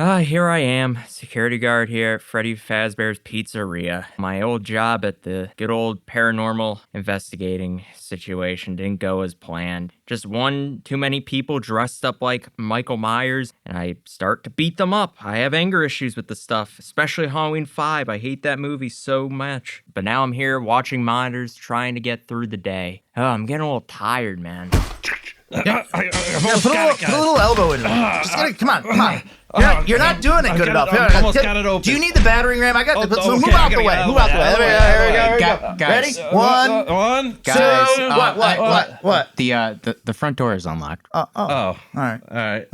Here I am, security guard here at Freddy Fazbear's Pizzeria. My old job at the good old paranormal investigating situation didn't go as planned. Just one too many people dressed up like Michael Myers, and I start to beat them up. I have anger issues with the stuff, especially Halloween 5. I hate that movie so much. But now I'm here watching monitors, trying to get through the day. Oh, I'm getting a little tired, man. Put a little elbow in it. Just come on. You're not doing it good enough. Almost got it open. Do you need the battering ram? I got the. Move okay, out the way. Move out the way. Here we go. Guys, Ready? One, guys, two. What? The front door is unlocked. Oh. All right.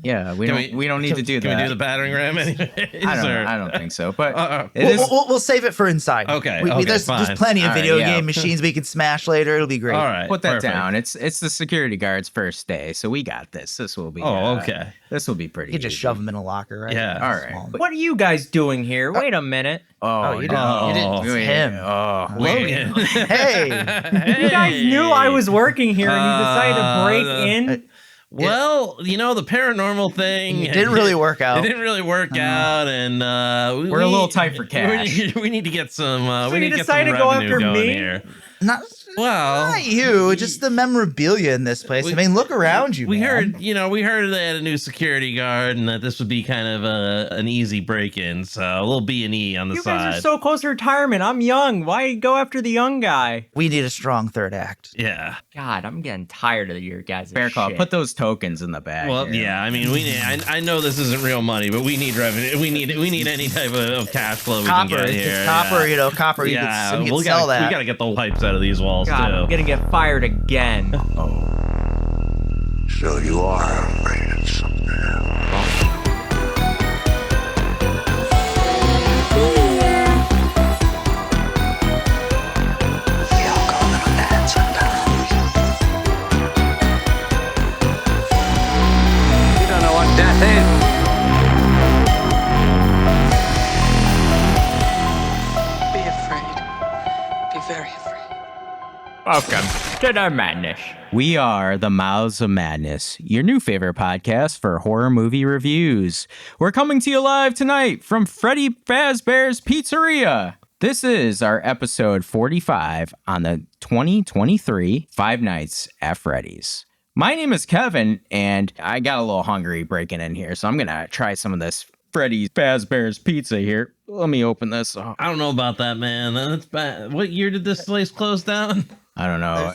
Yeah, we don't need to do that. Can we do the battering ram anyways? I don't think so. But we'll save it for inside. Okay. There's plenty of video game machines we can smash later. It'll be great. All right. Put that down. It's the security guard's first day, so we got this. This will be. Okay. This will be pretty. You just shove them in a locker, right? Yeah. All right. What are you guys doing here? Wait a minute. You didn't. It's him. Logan. Hey. You guys knew I was working here and you decided to break in? Well, the paranormal thing It didn't really work out. It didn't really work out, and we're a little tight for cash. We need to get some. So we need you to get some decided to go revenue after going me? here. Not you, just the memorabilia in this place. Look around you. We man. heard they had a new security guard, and that this would be kind of an easy break-in. So a little B&E on the side. You guys are so close to retirement. I'm young. Why go after the young guy? We need a strong third act. Yeah. God, I'm getting tired of your guys' Bearclaw, shit. put those tokens in the bag. Well, here. yeah. I mean, we need. I know this isn't real money, but we need revenue. We need any type of cash flow we can get here. It's copper, copper. You can sell that. We gotta get the wipes out of these walls God, too. I'm gonna get fired again. So you are afraid of something else. We all go a little mad sometimes. You don't know what death is. Be afraid. Be very afraid. Welcome to the madness. We are the Mouths of Madness, your new favorite podcast for horror movie reviews. We're coming to you live tonight from Freddy Fazbear's Pizzeria. This is our episode 45 on the 2023 Five Nights at Freddy's. My name is Kevin, and I got a little hungry breaking in here, so I'm going to try some of this Freddy Fazbear's pizza here. Let me open this. I don't know about that, man. That's bad. What year did this place close down? I don't know.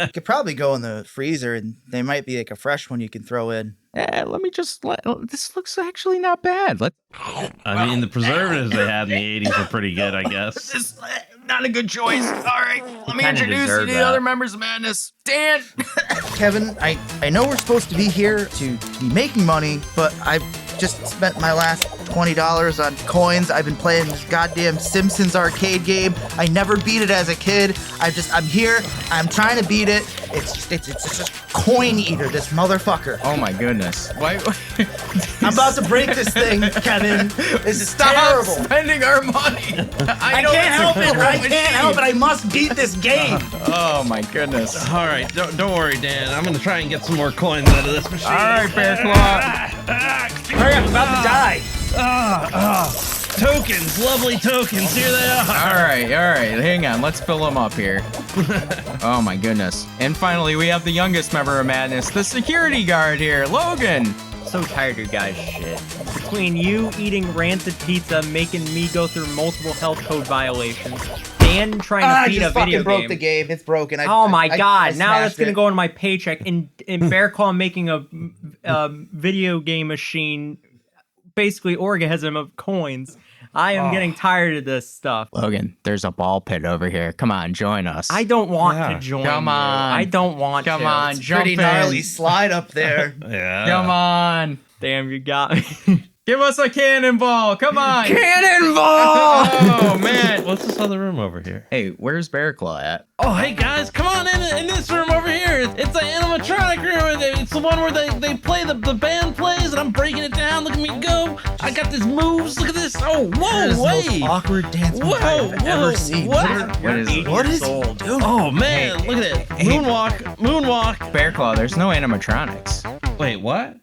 You could probably go in the freezer, and they might be like a fresh one you can throw in. Let me just this looks actually not bad. I mean, the preservatives they had in the 80s were pretty good, I guess. This is not a good choice. All right, let me Kinda introduce you to deserve the that. other members of Madness. Dan! Kevin, I know we're supposed to be here to be making money, but I've just spent my last $20 on coins. I've been playing this goddamn Simpsons arcade game. I never beat it as a kid. I'm here. I'm trying to beat it. It's just coin eater, this motherfucker. Oh my goodness. Why? I'm about to break this thing, Kevin. This is Stop terrible. spending our money. I can't help it. I can't help it. I must beat this game. Oh my goodness. All right, don't worry, Dan. I'm gonna try and get some more coins out of this machine. All right, Bearclaw. Hurry up, I'm about to die. Tokens, lovely tokens. Here they are. All right. Hang on. Let's fill them up here. Oh my goodness. And finally, we have the youngest member of Madness, the security guard here, Logan. So tired of your guys' shit. Between you eating rancid pizza, making me go through multiple health code violations, Dan trying to beat a video broke game. the game. It's broken. Oh my god! I Now that's smashed gonna it. go into my paycheck. And Bearclaw making a video game machine, basically orgasm of coins. I am getting tired of this stuff. Logan, there's a ball pit over here. Come on, join us. I don't want to join. Come you. on. I don't want to. Come on, It's jump pretty in. gnarly slide up there. Yeah. Come on. Damn, you got me. Give us a cannonball. Come on. Cannonball! Oh man. What's this other room over here? Hey, where's Bearclaw at? Oh, hey guys, come on in this room over here. It's an animatronic room. It's the one where they play the band plays, and I'm breaking it down. Look at me go. I got these moves. Look at this. Oh, That is whoa, the most wait. awkward dance move I've ever seen. What? What is it? What is he doing? Oh man, look at it. Moonwalk. Bearclaw, there's no animatronics. Wait, what?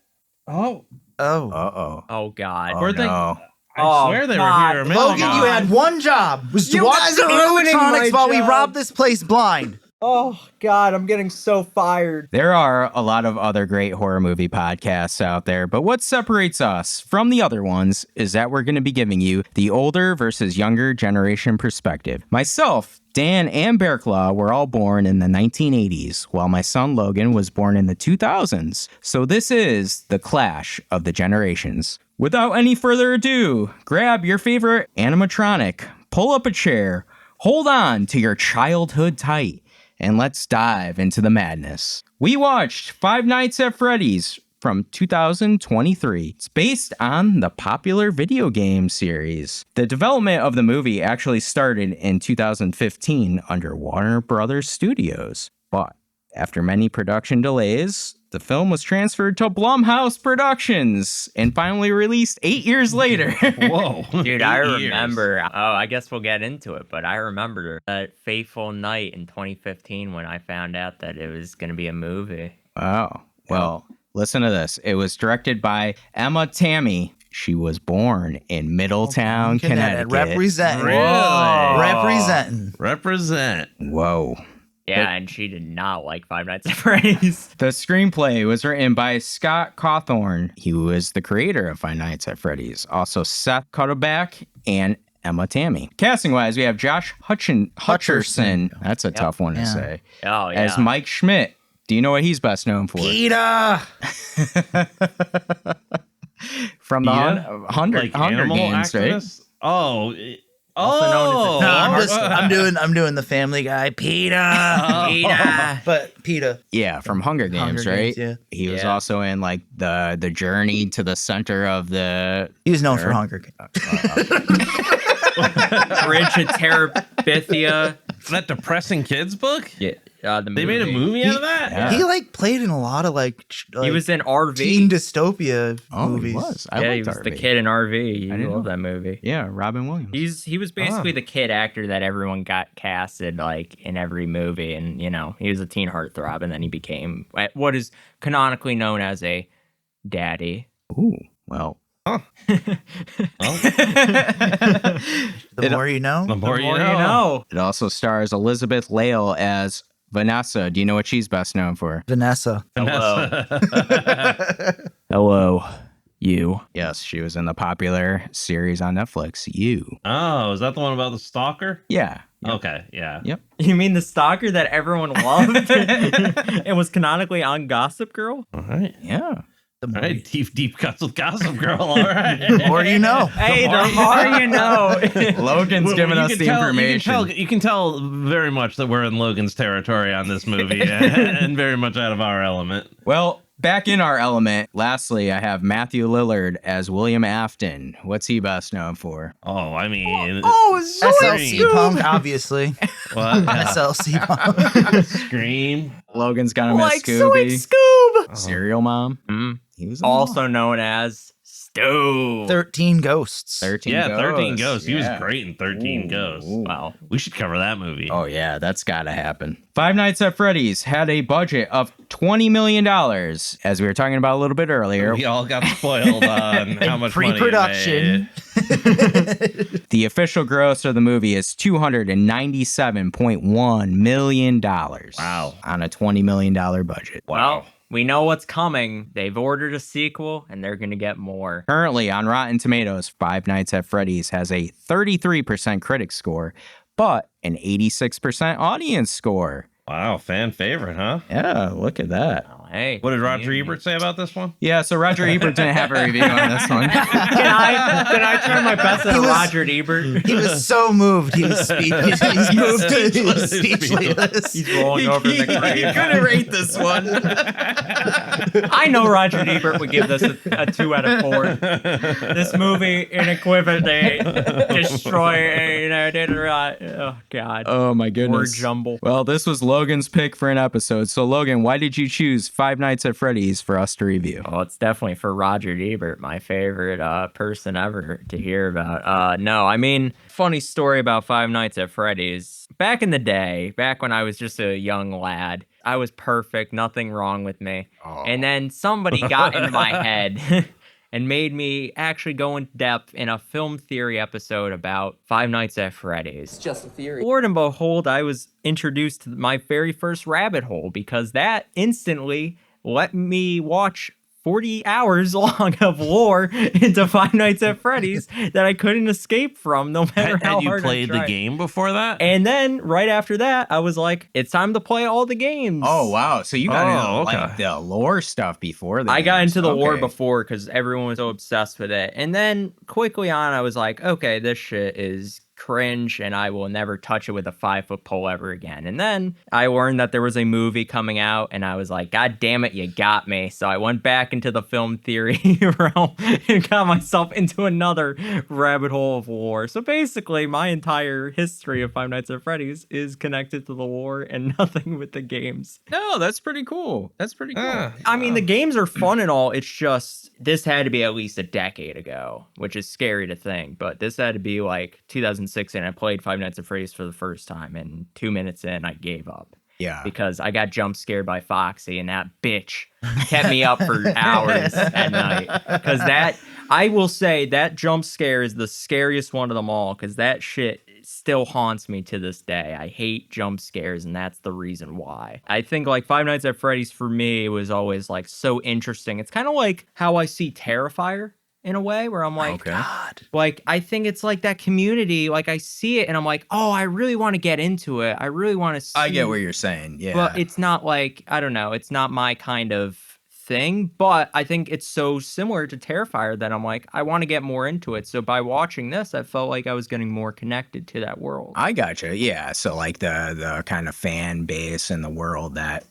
Oh, Oh. Uh-oh. Oh God. Oh, Weren't they- no. I swear they were God. here a minute Logan, ago. you had one job, was to You watch guys the are ruining animatronics my while we job. rob this place blind. Oh God, I'm getting so fired. There are a lot of other great horror movie podcasts out there, but what separates us from the other ones is that we're going to be giving you the older versus younger generation perspective. Myself, Dan, and Bearclaw were all born in the 1980s, while my son Logan was born in the 2000s. So this is the clash of the generations. Without any further ado, grab your favorite animatronic, pull up a chair, hold on to your childhood tight, and let's dive into the madness. We watched Five Nights at Freddy's from 2023. It's based on the popular video game series. The development of the movie actually started in 2015 under Warner Brothers Studios, but after many production delays, the film was transferred to Blumhouse Productions and finally released 8 years later. Whoa. Dude, I 8 years. remember. Oh, I guess we'll get into it, but I remember that fateful night in 2015 when I found out that it was going to be a movie. Wow. Well, listen to this. It was directed by Emma Tammy. She was born in Middletown, Connecticut. Representing. Really? Representing. Represent. Whoa. Yeah, and she did not like Five Nights at Freddy's. The screenplay was written by Scott Cawthorn. He was the creator of Five Nights at Freddy's. Also Seth Cuddeback and Emma Tammy. Casting-wise, we have Josh Hutcherson. That's a tough one to say. Oh, yeah. As Mike Schmidt. Do you know what he's best known for? PETA! From the PETA? Hunger Like Games, animal right? activists? Oh. Also known as Oh. No, I'm doing the Family Guy. PETA! PETA! But PETA. Yeah, from Hunger Games, Hunger right? Games, yeah. He was Yeah. also in like the journey to the center of the. He was known for Hunger Games. Bridge to Terabithia. That depressing kids book? Yeah, the They made a movie out of that? Yeah. He like played in a lot of like He was in RV. teen dystopia Oh, movies. he was. I Yeah, he liked was the RV. kid in RV. You didn't love know. that movie. Yeah, Robin Williams. He was basically the kid actor that everyone got casted like in every movie, and you know he was a teen heartthrob, and then he became what is canonically known as a daddy. Ooh, well. Well, The more you know. the more you More know. It also stars Elizabeth Lail as Vanessa. Do you know what she's best known for? Vanessa. Hello. Hello, you. Yes, she was in the popular series on Netflix, You. Oh, is that the one about the stalker? Yeah. Okay, yeah. Yep. You mean the stalker that everyone loved? It was canonically on Gossip Girl? All right. Yeah. The All more, right, deep cuts with Gossip Girl. All right. the more you know. Hey, the more you know. Logan's Well, giving you us can the tell- information. You can tell very much that we're in Logan's territory on this movie and very much out of our element. Well, back in our element, lastly, I have Matthew Lillard as William Afton. What's he best known for? Oh, I mean, SLC Punk, obviously. what? SLC Punk. Scream. Logan's got him as Like Scooby. Scoob. Serial Mom. Mm. He was in Also known as Stu. 13 Ghosts. 13 Yeah, Ghosts. 13 Ghosts. He was Yeah. great in 13 Ghosts. Ooh. Wow. We should cover that movie. Oh, yeah, that's got to happen. Five Nights at Freddy's had a budget of $20 million. As we were talking about a little bit earlier, We all got spoiled on how much money it Pre-production. made. the official gross of the movie is $297.1 million. Wow. On a $20 million budget. Well, we know what's coming. They've ordered a sequel, and they're going to get more. Currently on Rotten Tomatoes, Five Nights at Freddy's has a 33% critic score, but an 86% audience score. Wow, fan favorite, huh? Yeah, look at that. Oh, hey. What did Roger Ebert say about this one? Yeah, so Roger Ebert didn't have a review on this one. Can I try my best at He was- Roger Ebert? He was so moved. He was he's moved. He was speechless. He's rolling over in the grave. couldn't rate this one. I know Roger Ebert would give this a 2 out of 4. This movie unequivocally destroy, did it right. Oh, God. Oh my Word goodness. jumble. Well, this was Logan's pick for an episode. So Logan, why did you choose Five Nights at Freddy's for us to review? Well, it's definitely for Roger Ebert, my favorite person ever to hear about. No, I mean, funny story about Five Nights at Freddy's. Back in the day, back when I was just a young lad, I was perfect, nothing wrong with me. And then somebody got into my head and made me actually go in depth in a film theory episode about Five Nights at Freddy's. It's just a theory. Lord and behold, I was introduced to my very first rabbit hole because that instantly let me watch 40 hours long of lore into Five Nights at Freddy's that I couldn't escape from no matter how Had you hard I played the tried. game before that? And then right after that, I was like, it's time to play all the games. Oh, wow. So you got into okay. like the lore stuff before the I got games. into the lore Okay. before because everyone was so obsessed with it. And then quickly on, I was like, okay, this shit is cringe and I will never touch it with a 5-foot pole ever again. And then I learned that there was a movie coming out and I was like, God damn it, you got me. So I went back into the film theory realm and got myself into another rabbit hole of lore. So basically, my entire history of Five Nights at Freddy's is connected to the lore and nothing with the games. No, that's pretty cool. That's pretty cool. I mean, the games are fun and all. It's just, this had to be at least a decade ago, which is scary to think. But this had to be like 2006, and I played Five Nights at Freddy's for the first time. And 2 minutes in, I gave up Yeah. because I got jump scared by Foxy, and that bitch kept me up for hours at night. Because that, I will say, that jump scare is the scariest one of them all. Because that shit still haunts me to this day. I hate jump scares, and that's the reason why. I think like Five Nights at Freddy's for me was always like so interesting. It's kind of like how I see Terrifier in a way, where I'm like, Okay. God. like, I think it's like that community. Like, I see it and I'm like, oh, I really want to get into it. I really want to see. I get what you're saying. Yeah. But it's not like, I don't know, it's not my kind of thing. But I think it's so similar to Terrifier that I'm like, I want to get more into it. So by watching this, I felt like I was getting more connected to that world. I gotcha. Yeah. So like the kind of fan base in the world that.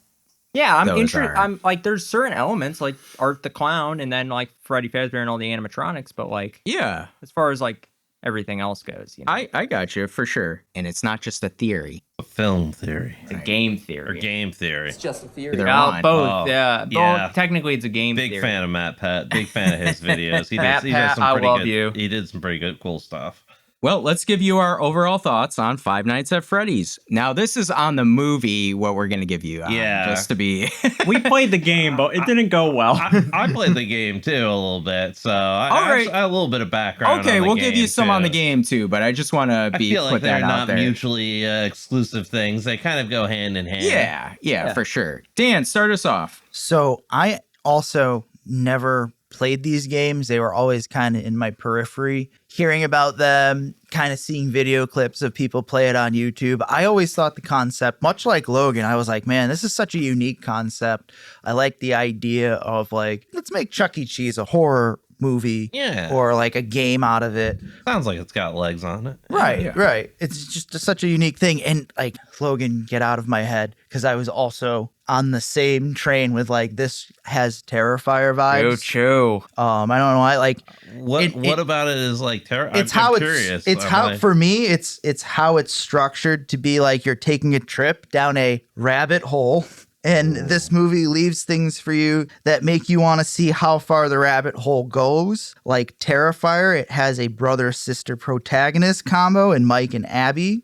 Yeah, I'm Those interested. are- I'm like, there's certain elements like Art the Clown and then like Freddy Fazbear and all the animatronics. But like, Yeah. as far as like everything else goes, you know, I gotcha for sure. And it's not just a theory. Film theory it's a game or theory. game theory. It's just a theory. They're Oh, on. both. Oh, Yeah, both. yeah. Technically, it's a game Big theory. fan of Matt Pat. Big fan of his videos. He Matt does Pat, some I pretty love good. you. He did some pretty good, cool stuff. Well, let's give you our overall thoughts on Five Nights at Freddy's. Now, this is on the movie, what we're going to give you. Yeah. Just to be. We played the game, but it didn't go well. I played the game too a little bit, so I All right. actually have a little bit of background. Okay, on the we'll give you game, some on the too. game too, but I just want to I be feel like put they're that out not there. mutually exclusive things. They kind of go hand in hand. Yeah, for sure. Dan, start us off. So I also never played these games. They were always kind of in my periphery, hearing about them, kind of seeing video clips of people play it on YouTube. I always thought the concept, much like Logan, I was like, man, this is such a unique concept. I like the idea of like, let's make Chuck E. Cheese a horror movie Yeah. or like a game out of it. Sounds like it's got legs on it. Right, right. It's just such a unique thing. And like, Logan, get out of my head, because I was also on the same train with like, this has Terrifier vibes. Choo. I don't know. I like What It- about it is like terror? it's I'm how curious. it's I'm how like- for me it's how it's structured to be like you're taking a trip down a rabbit hole. And this movie leaves things for you that make you want to see how far the rabbit hole goes. Like Terrifier, it has a brother-sister protagonist combo in Mike and Abby.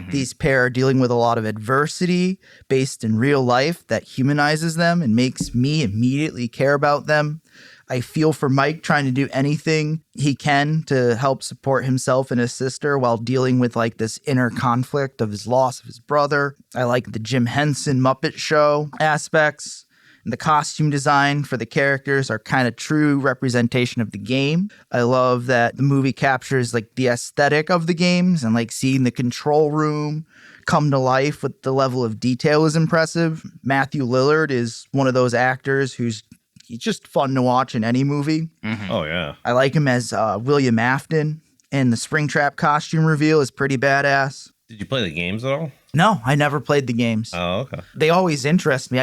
These pair are dealing with a lot of adversity based in real life that humanizes them and makes me immediately care about them. I feel for Mike trying to do anything he can to help support himself and his sister while dealing with like this inner conflict of his loss of his brother. I like the Jim Henson Muppet Show aspects. And the costume design for the characters are kind of true representation of the game. I love that the movie captures like the aesthetic of the games, and like seeing the control room come to life with the level of detail is impressive. Matthew Lillard is one of those actors he's just fun to watch in any movie. Oh yeah. I like him as William Afton, and the Springtrap costume reveal is pretty badass. Did you play the games at all? No, I never played the games. Oh okay. They always interest me.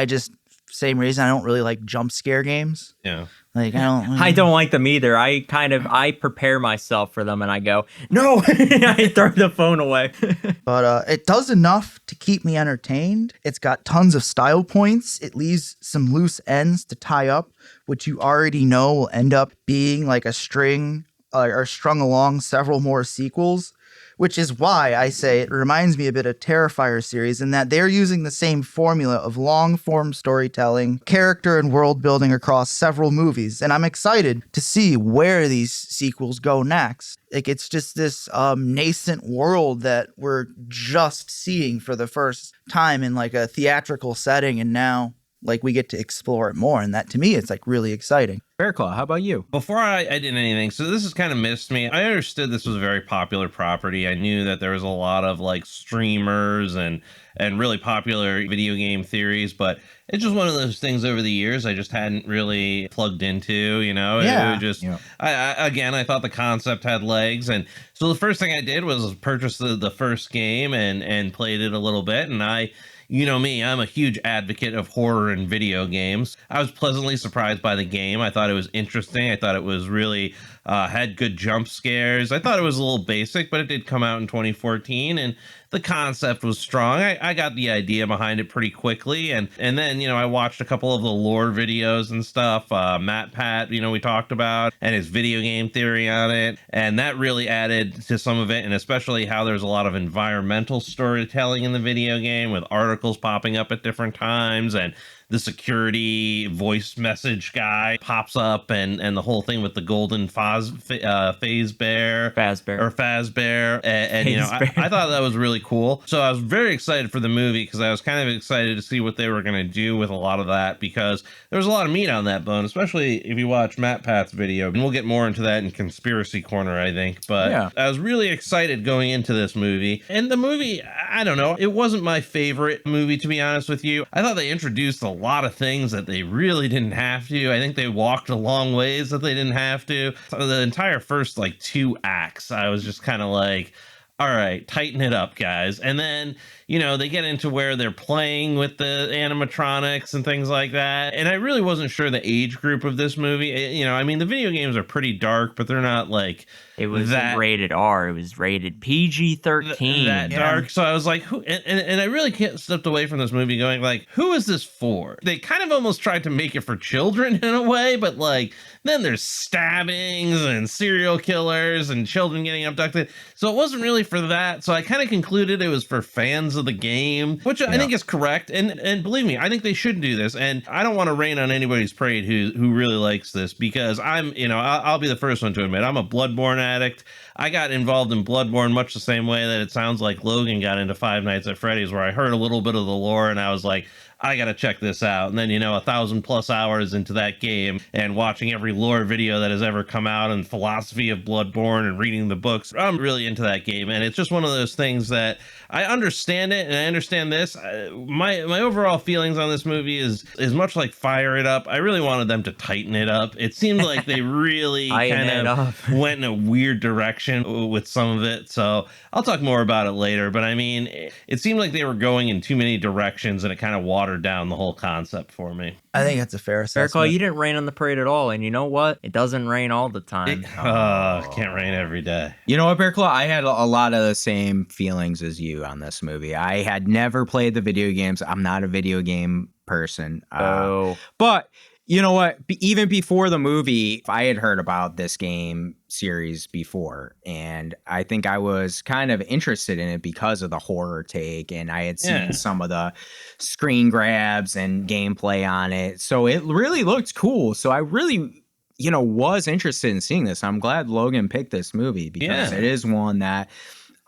Same reason I don't really like jump scare games. Yeah. Like I don't like them either. I prepare myself for them and I go, no, I throw the phone away. But it does enough to keep me entertained. It's got tons of style points. It leaves some loose ends to tie up, which you already know will end up being like a string or strung along several more sequels. which is why I say it reminds me a bit of Terrifier series in that they're using the same formula of long-form storytelling, character and world building across several movies, and I'm excited to see where these sequels go next. Like, it's just this nascent world that we're just seeing for the first time in like a theatrical setting, and now like we get to explore it more, and that to me it's like really exciting. Bearclaw, how about you? Before I did anything, so this has kind of missed me. I understood this was a very popular property. I knew that there was a lot of like streamers and really popular video game theories, but it's just one of those things over the years I just hadn't really plugged into, you know? Yeah. It would just, I thought the concept had legs. And so the first thing I did was purchase the first game and played it a little bit. And you know me, I'm a huge advocate of horror in video games. I was pleasantly surprised by the game. I thought it was interesting. I thought it was really had good jump scares. I thought it was a little basic, but it did come out in 2014, and the concept was strong. I got the idea behind it pretty quickly, and then, you know, I watched a couple of the lore videos and stuff. Matt Pat, you know, we talked about, and his video game theory on it, and that really added to some of it, and especially how there's a lot of environmental storytelling in the video game with articles popping up at different times, and the security voice message guy pops up, and the whole thing with the golden Fazbear, and you know, I thought that was really cool. So I was very excited for the movie because I was kind of excited to see what they were going to do with a lot of that, because there was a lot of meat on that bone, especially if you watch Matt Pat's video, and we'll get more into that in Conspiracy Corner, I think. But yeah, I was really excited going into this movie, and the movie, I don't know, it wasn't my favorite movie, to be honest with you. I thought they introduced a lot of things that they really didn't have to. I think they walked a long ways that they didn't have to. So the entire first like 2 acts, I was just kind of like, all right, tighten it up, guys. And then, you know, they get into where they're playing with the animatronics and things like that. And I really wasn't sure the age group of this movie. You know, I mean, the video games are pretty dark, but they're not like... It was rated R. It was rated PG-13. That dark. So I was like, who? And I really can't stepped away from this movie going like, who is this for? They kind of almost tried to make it for children in a way, but like, then there's stabbings and serial killers and children getting abducted. So it wasn't really for that. So I kind of concluded it was for fans of the game, which I think is correct. And believe me, I think they should do this. And I don't want to rain on anybody's parade who really likes this, because I'm, you know, I'll be the first one to admit I'm a Bloodborne addict. I got involved in Bloodborne much the same way that it sounds like Logan got into Five Nights at Freddy's, where I heard a little bit of the lore and I was like, I gotta check this out. And then, you know, 1,000+ hours into that game and watching every lore video that has ever come out and philosophy of Bloodborne and reading the books, I'm really into that game. And it's just one of those things that I understand it, and I understand this. My overall feelings on this movie is much like Fire It Up. I really wanted them to tighten it up. It seemed like they really kind of went in a weird direction with some of it. So I'll talk more about it later. But I mean, it seemed like they were going in too many directions, and it kind of watered down the whole concept for me. I think that's a fair assessment. Bearclaw, you didn't rain on the parade at all, and you know what? It doesn't rain all the time. Can't rain every day. You know what, Bearclaw? I had a lot of the same feelings as you on this movie. I had never played the video games. I'm not a video game person. But you know what? Even before the movie, I had heard about this game series before, and I think I was kind of interested in it because of the horror take, and I had seen some of the screen grabs and gameplay on it. So it really looked cool. So I really, you know, was interested in seeing this. I'm glad Logan picked this movie, because it is one that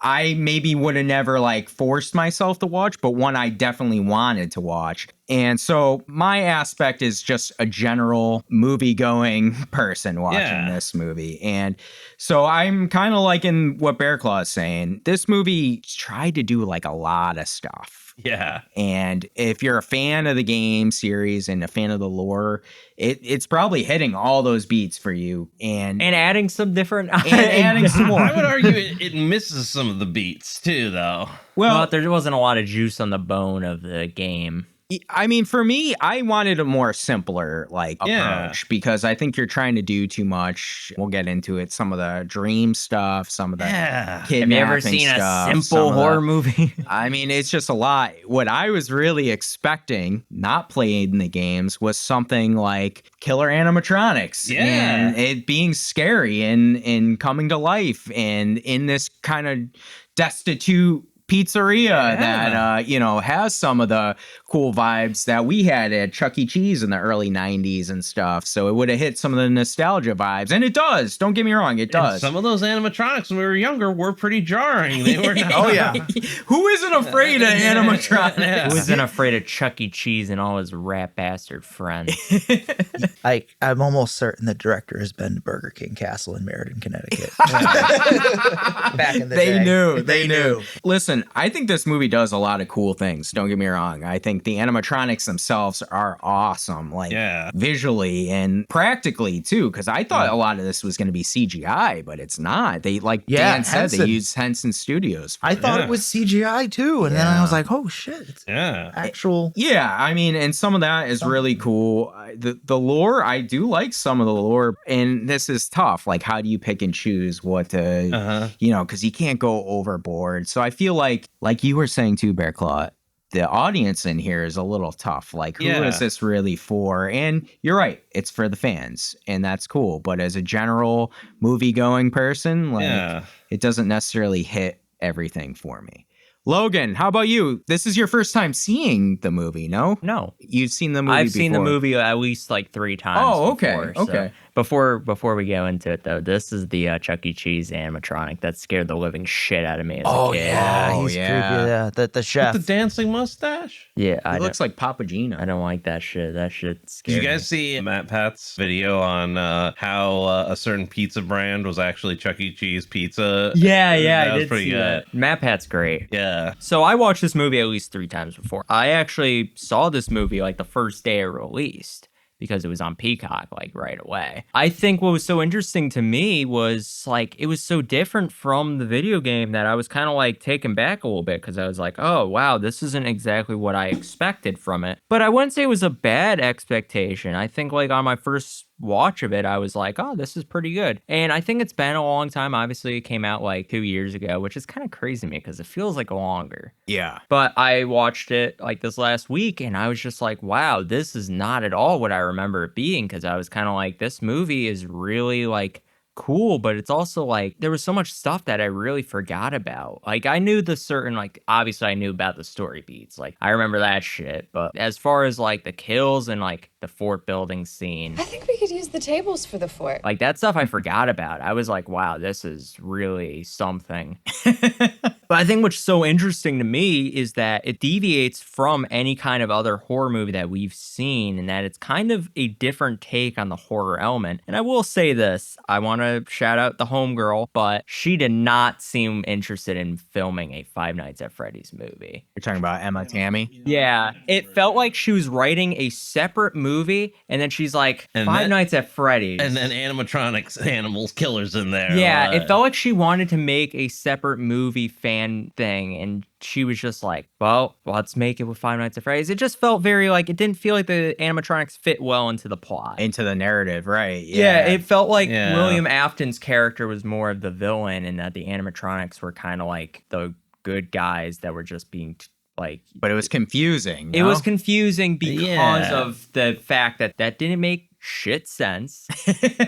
I maybe would have never like forced myself to watch, but one I definitely wanted to watch. And so my aspect is just a general movie going person watching this movie. And so I'm kind of liking what Bearclaw is saying. This movie tried to do like a lot of stuff. Yeah. And if you're a fan of the game series and a fan of the lore, it's probably hitting all those beats for you. And adding some different... and adding some more. I would argue it misses some of the beats too, though. Well, there wasn't a lot of juice on the bone of the game. I mean, for me, I wanted a more simpler approach because I think you're trying to do too much. We'll get into it. Some of the dream stuff, some of the kidnapping Have you ever seen stuff, a simple horror movie? I mean, it's just a lot. What I was really expecting, not playing the games, was something like killer animatronics and it being scary and coming to life and in this kind of destitute pizzeria that has some of the cool vibes that we had at Chuck E. Cheese in the early 90s and stuff. So it would have hit some of the nostalgia vibes, and it does. Don't get me wrong, it does. And some of those animatronics when we were younger were pretty jarring. They were not. Oh yeah. Who isn't afraid of animatronics? Who isn't afraid of Chuck E. Cheese and all his rat bastard friends? I'm almost certain the director has been to Burger King Castle in Meriden, Connecticut. Back in the day. They knew. Listen, I think this movie does a lot of cool things. Don't get me wrong. I think the animatronics themselves are awesome, visually and practically too, because I thought a lot of this was going to be CGI, but it's not. They, Dan said, they used Henson Studios. I thought it was CGI too, and then I was like, oh shit, it's actual. Yeah, I mean, and some of that is really cool. The lore, I do like some of the lore, and this is tough. Like, how do you pick and choose what to, because you can't go overboard. So I feel like you were saying too, Bearclaw, the audience in here is a little tough. Like, who is this really for? And you're right, it's for the fans, and that's cool. But as a general movie-going person, it doesn't necessarily hit everything for me. Logan, how about you? This is your first time seeing the movie, no? No. You've seen the movie I've before. seen the movie at least 3 times. Oh, okay. Before, Okay. So before we go into it, though, this is the Chuck E. Cheese animatronic that scared the living shit out of me as a kid. He's creepy. Yeah, the chef. With the dancing mustache? Yeah, It looks like Papa Gino. I don't like that shit. That shit scared Did you guys see Matt Pat's video on how a certain pizza brand was actually Chuck E. Cheese pizza? Yeah, that I was did pretty see good. that. Matt Pat's great. Yeah. So I watched this movie at least 3 times before. I actually saw this movie the first day it released because it was on Peacock right away. I think what was so interesting to me was it was so different from the video game that I was kind of taken back a little bit because I was like, oh wow, this isn't exactly what I expected from it. But I wouldn't say it was a bad expectation. I think on my first watch of it, I was like, oh, this is pretty good. And I think it's been a long time. Obviously, it came out 2 years ago, which is kind of crazy to me because it feels longer. Yeah. But I watched it this last week and I was just like, wow, this is not at all what I remember it being, because I was kind of like, this movie is really cool, but it's also there was so much stuff that I really forgot about. I knew the certain obviously I knew about the story beats. I remember that shit, but as far as the kills and the fort building scene, I think we could use the tables for the fort. that stuff I forgot about. I was like, wow, this is really something. But I think what's so interesting to me is that it deviates from any kind of other horror movie that we've seen, and that it's kind of a different take on the horror element. And I will say this, I want to shout out the homegirl, but she did not seem interested in filming a Five Nights at Freddy's movie. You're talking about Emma Tammy? Yeah, it felt like she was writing a separate movie, and then she's like, Five Nights at Freddy's. And then animatronics, animals, killers in there. Yeah, it felt like she wanted to make a separate movie fan thing, and she was just like, well, let's make it with Five Nights at Freddy's. It just felt very it didn't feel like the animatronics fit well into the plot. Into the narrative, right. Yeah, it felt like William Afton's character was more of the villain, and that the animatronics were kind of the good guys that were just being but it was confusing. It was confusing because of the fact that didn't make shit sense,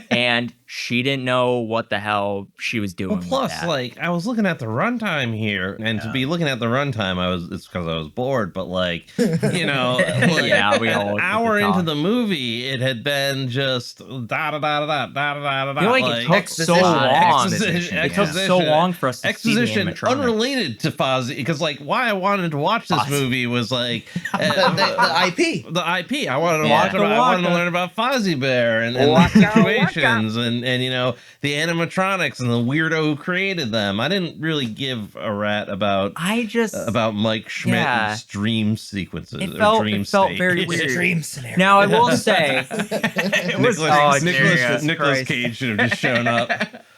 and she didn't know what the hell she was doing. Well, plus, I was looking at the runtime here, and to be looking at the runtime, it's because I was bored. But yeah, we all an hour into the movie, it had been just da da da da da da da da. It took so long. It took so long for us to see the animatronics. Unrelated to Fozzie, because why I wanted to watch this movie was the IP. The IP. I wanted to watch it. I wanted to learn about Fozzie Bear and the situations and the animatronics and the weirdo who created them. I didn't really give a rat about Mike Schmidt's dream sequences. It felt very weird. Dream scenario. Now I will say, Nicolas Cage should have just shown up.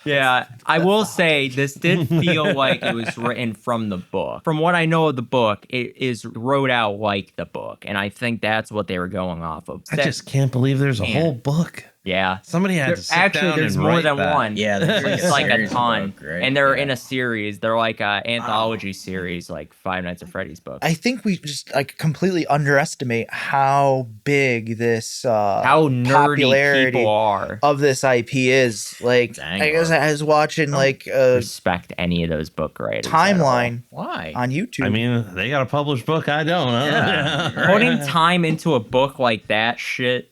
Yeah, I will say this did feel like it was written from the book. From what I know of the book, it is wrote out like the book, and I think that's what they were going off of. I just can't believe there's a whole book. Yeah. Somebody had to sit down there's and more write than that. one. Yeah, there's like a series ton. book, right? And they're in a series. They're like an anthology series, like Five Nights at Freddy's book. I think we just like completely underestimate how big this How nerdy popularity people are. of this IP is. Like, Dang, I guess I was watching like a Respect any of those book writers. timeline Why? on YouTube. I mean, they got a published book. I don't. Yeah. Putting time into a book like that shouldn't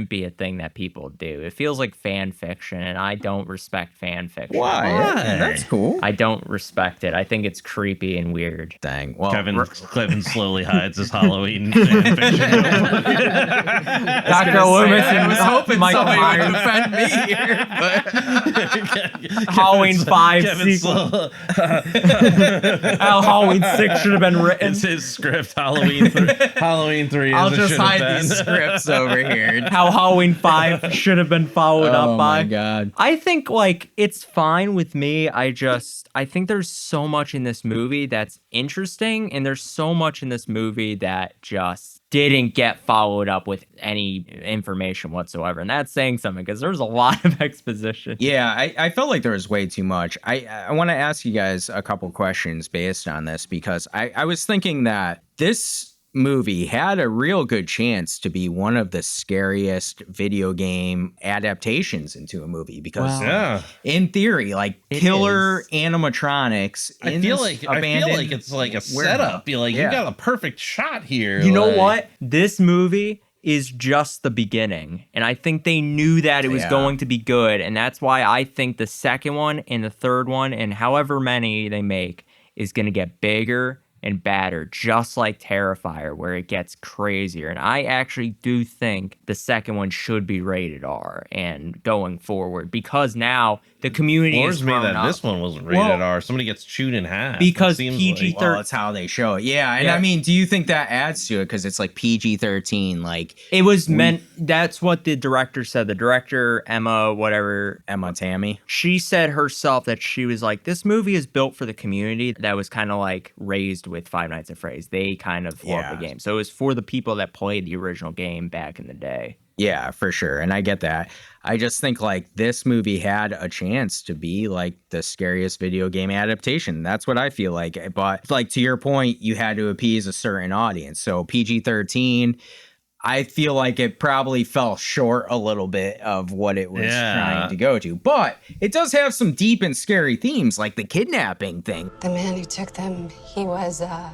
be a thing that people do. It feels like fan fiction, and I don't respect fan fiction. Why? That's cool. I don't respect it. I think it's creepy and weird. Dang. Well, Kevin slowly hides his Halloween fan fiction. Dr. Loomis and I was hoping Michael somebody would Myers. defend me here, but Halloween 5 Kevin sequel. How Halloween 6 should have been written. It's his script. Halloween 3. I'll as it just should have hide been. these scripts over here. How Halloween 5 should have been followed Oh up by. my god. I think like it's fine with me. I think there's so much in this movie that's interesting, and there's so much in this movie that just didn't get followed up with any information whatsoever. And that's saying something because there's a lot of exposition. Yeah, I felt like there was way too much. I want to ask you guys a couple questions based on this because I was thinking that this movie had a real good chance to be one of the scariest video game adaptations into a movie because Yeah. in theory, like It killer is. animatronics I in feel this like abandoned it's like a warehouse. setup. You Yeah. got a perfect shot here. You know like- what? This movie is just the beginning. And I think they knew that it was Yeah. going to be good. And that's why I think the second one and the third one and however many they make is going to get bigger and badder, just like Terrifier, where it gets crazier. And I actually do think the second one should be rated R and going forward because now the community Bores is me grown that up. this one wasn't rated Well, R. Somebody gets chewed in half. because It seems PG like- Well, that's how they show it. Yeah, and Yeah. I mean, do you think that adds to it because it's like PG-13, like It was meant, that's what the director said. The director, Emma, whatever, Emma Tammy? she said herself that she was like, this movie is built for the community that was kind of like raised with Five Nights at Freddy's. They kind of love Yeah. the game. So it was for the people that played the original game back in the day. Yeah, for sure. And I get that. I just think like this movie had a chance to be like the scariest video game adaptation. That's what I feel like. But like to your point, you had to appease a certain audience. So PG-13, I feel like it probably fell short a little bit of what it was trying to go to. But it does have some deep and scary themes like the kidnapping thing. The man who took them, he was a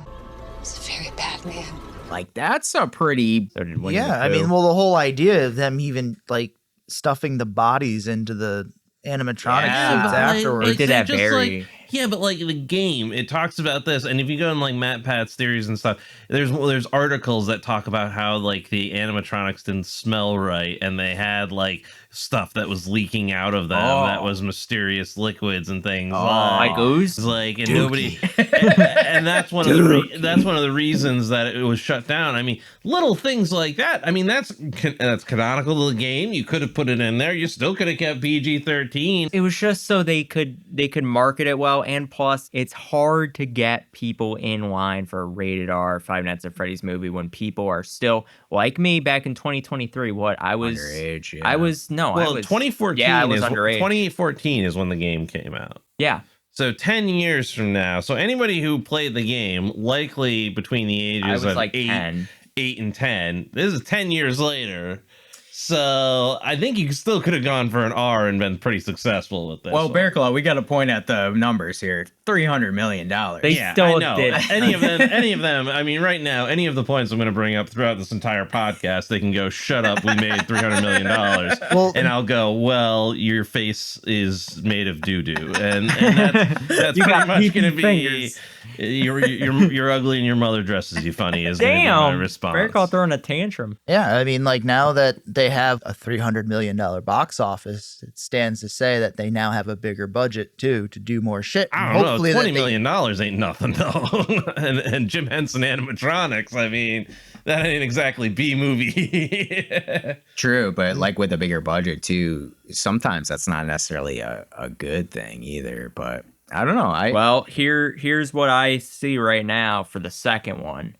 very bad man. Like that's a pretty So did Winnie yeah, the I mean, Pooh. well, the whole idea of them even like stuffing the bodies into the animatronic Yeah, suits but, afterwards. They did that just very- like, yeah, but like the game, it talks about this, and if you go in like Matt Pat's theories and stuff, there's articles that talk about how like the animatronics didn't smell right, and they had like stuff that was leaking out of them that was mysterious liquids and things like ooze? like, and nobody, and that's one of the that's one of the reasons that it was shut down. I mean, little things like that. I mean, that's canonical to the game. You could have put it in there. You still could have kept PG-13. It was just so they could market it well, and plus it's hard to get people in line for a rated R Five Nights at Freddy's movie when people are still like me back in 2023. What I was underage. Yeah. I was no, I Well, was 2014 Yeah, I was is underage. 2014 is when the game came out. Yeah. So 10 years from now. So anybody who played the game, likely between the ages I was of like 8 10. and 10. This is 10 years later. So I think you still could have gone for an R and been pretty successful with this. Well, one. Bearclaw, we got to point at the numbers here. $300 million. They Yeah, still I know. did. Any of them. I mean, right now, any of the points I'm going to bring up throughout this entire podcast, they can go, "Shut up, we made $300 million." Well, And I'll go, "Well, your face is made of doo doo," and that's You pretty got much pee-pee going to be. fingers. You're ugly and your mother dresses you funny is gonna be my Damn. response. Bearclaw throwing a tantrum. yeah, I mean, like now that they they have a $300 million box office, it stands to say that they now have a bigger budget too to do more shit. I And don't know. hopefully $20 that they- million ain't nothing though. and Jim Henson Animatronics. I mean, that ain't exactly B movie. True, but like with a bigger budget too, sometimes that's not necessarily a good thing either. But I don't know. Well, here's what I see right now for the second one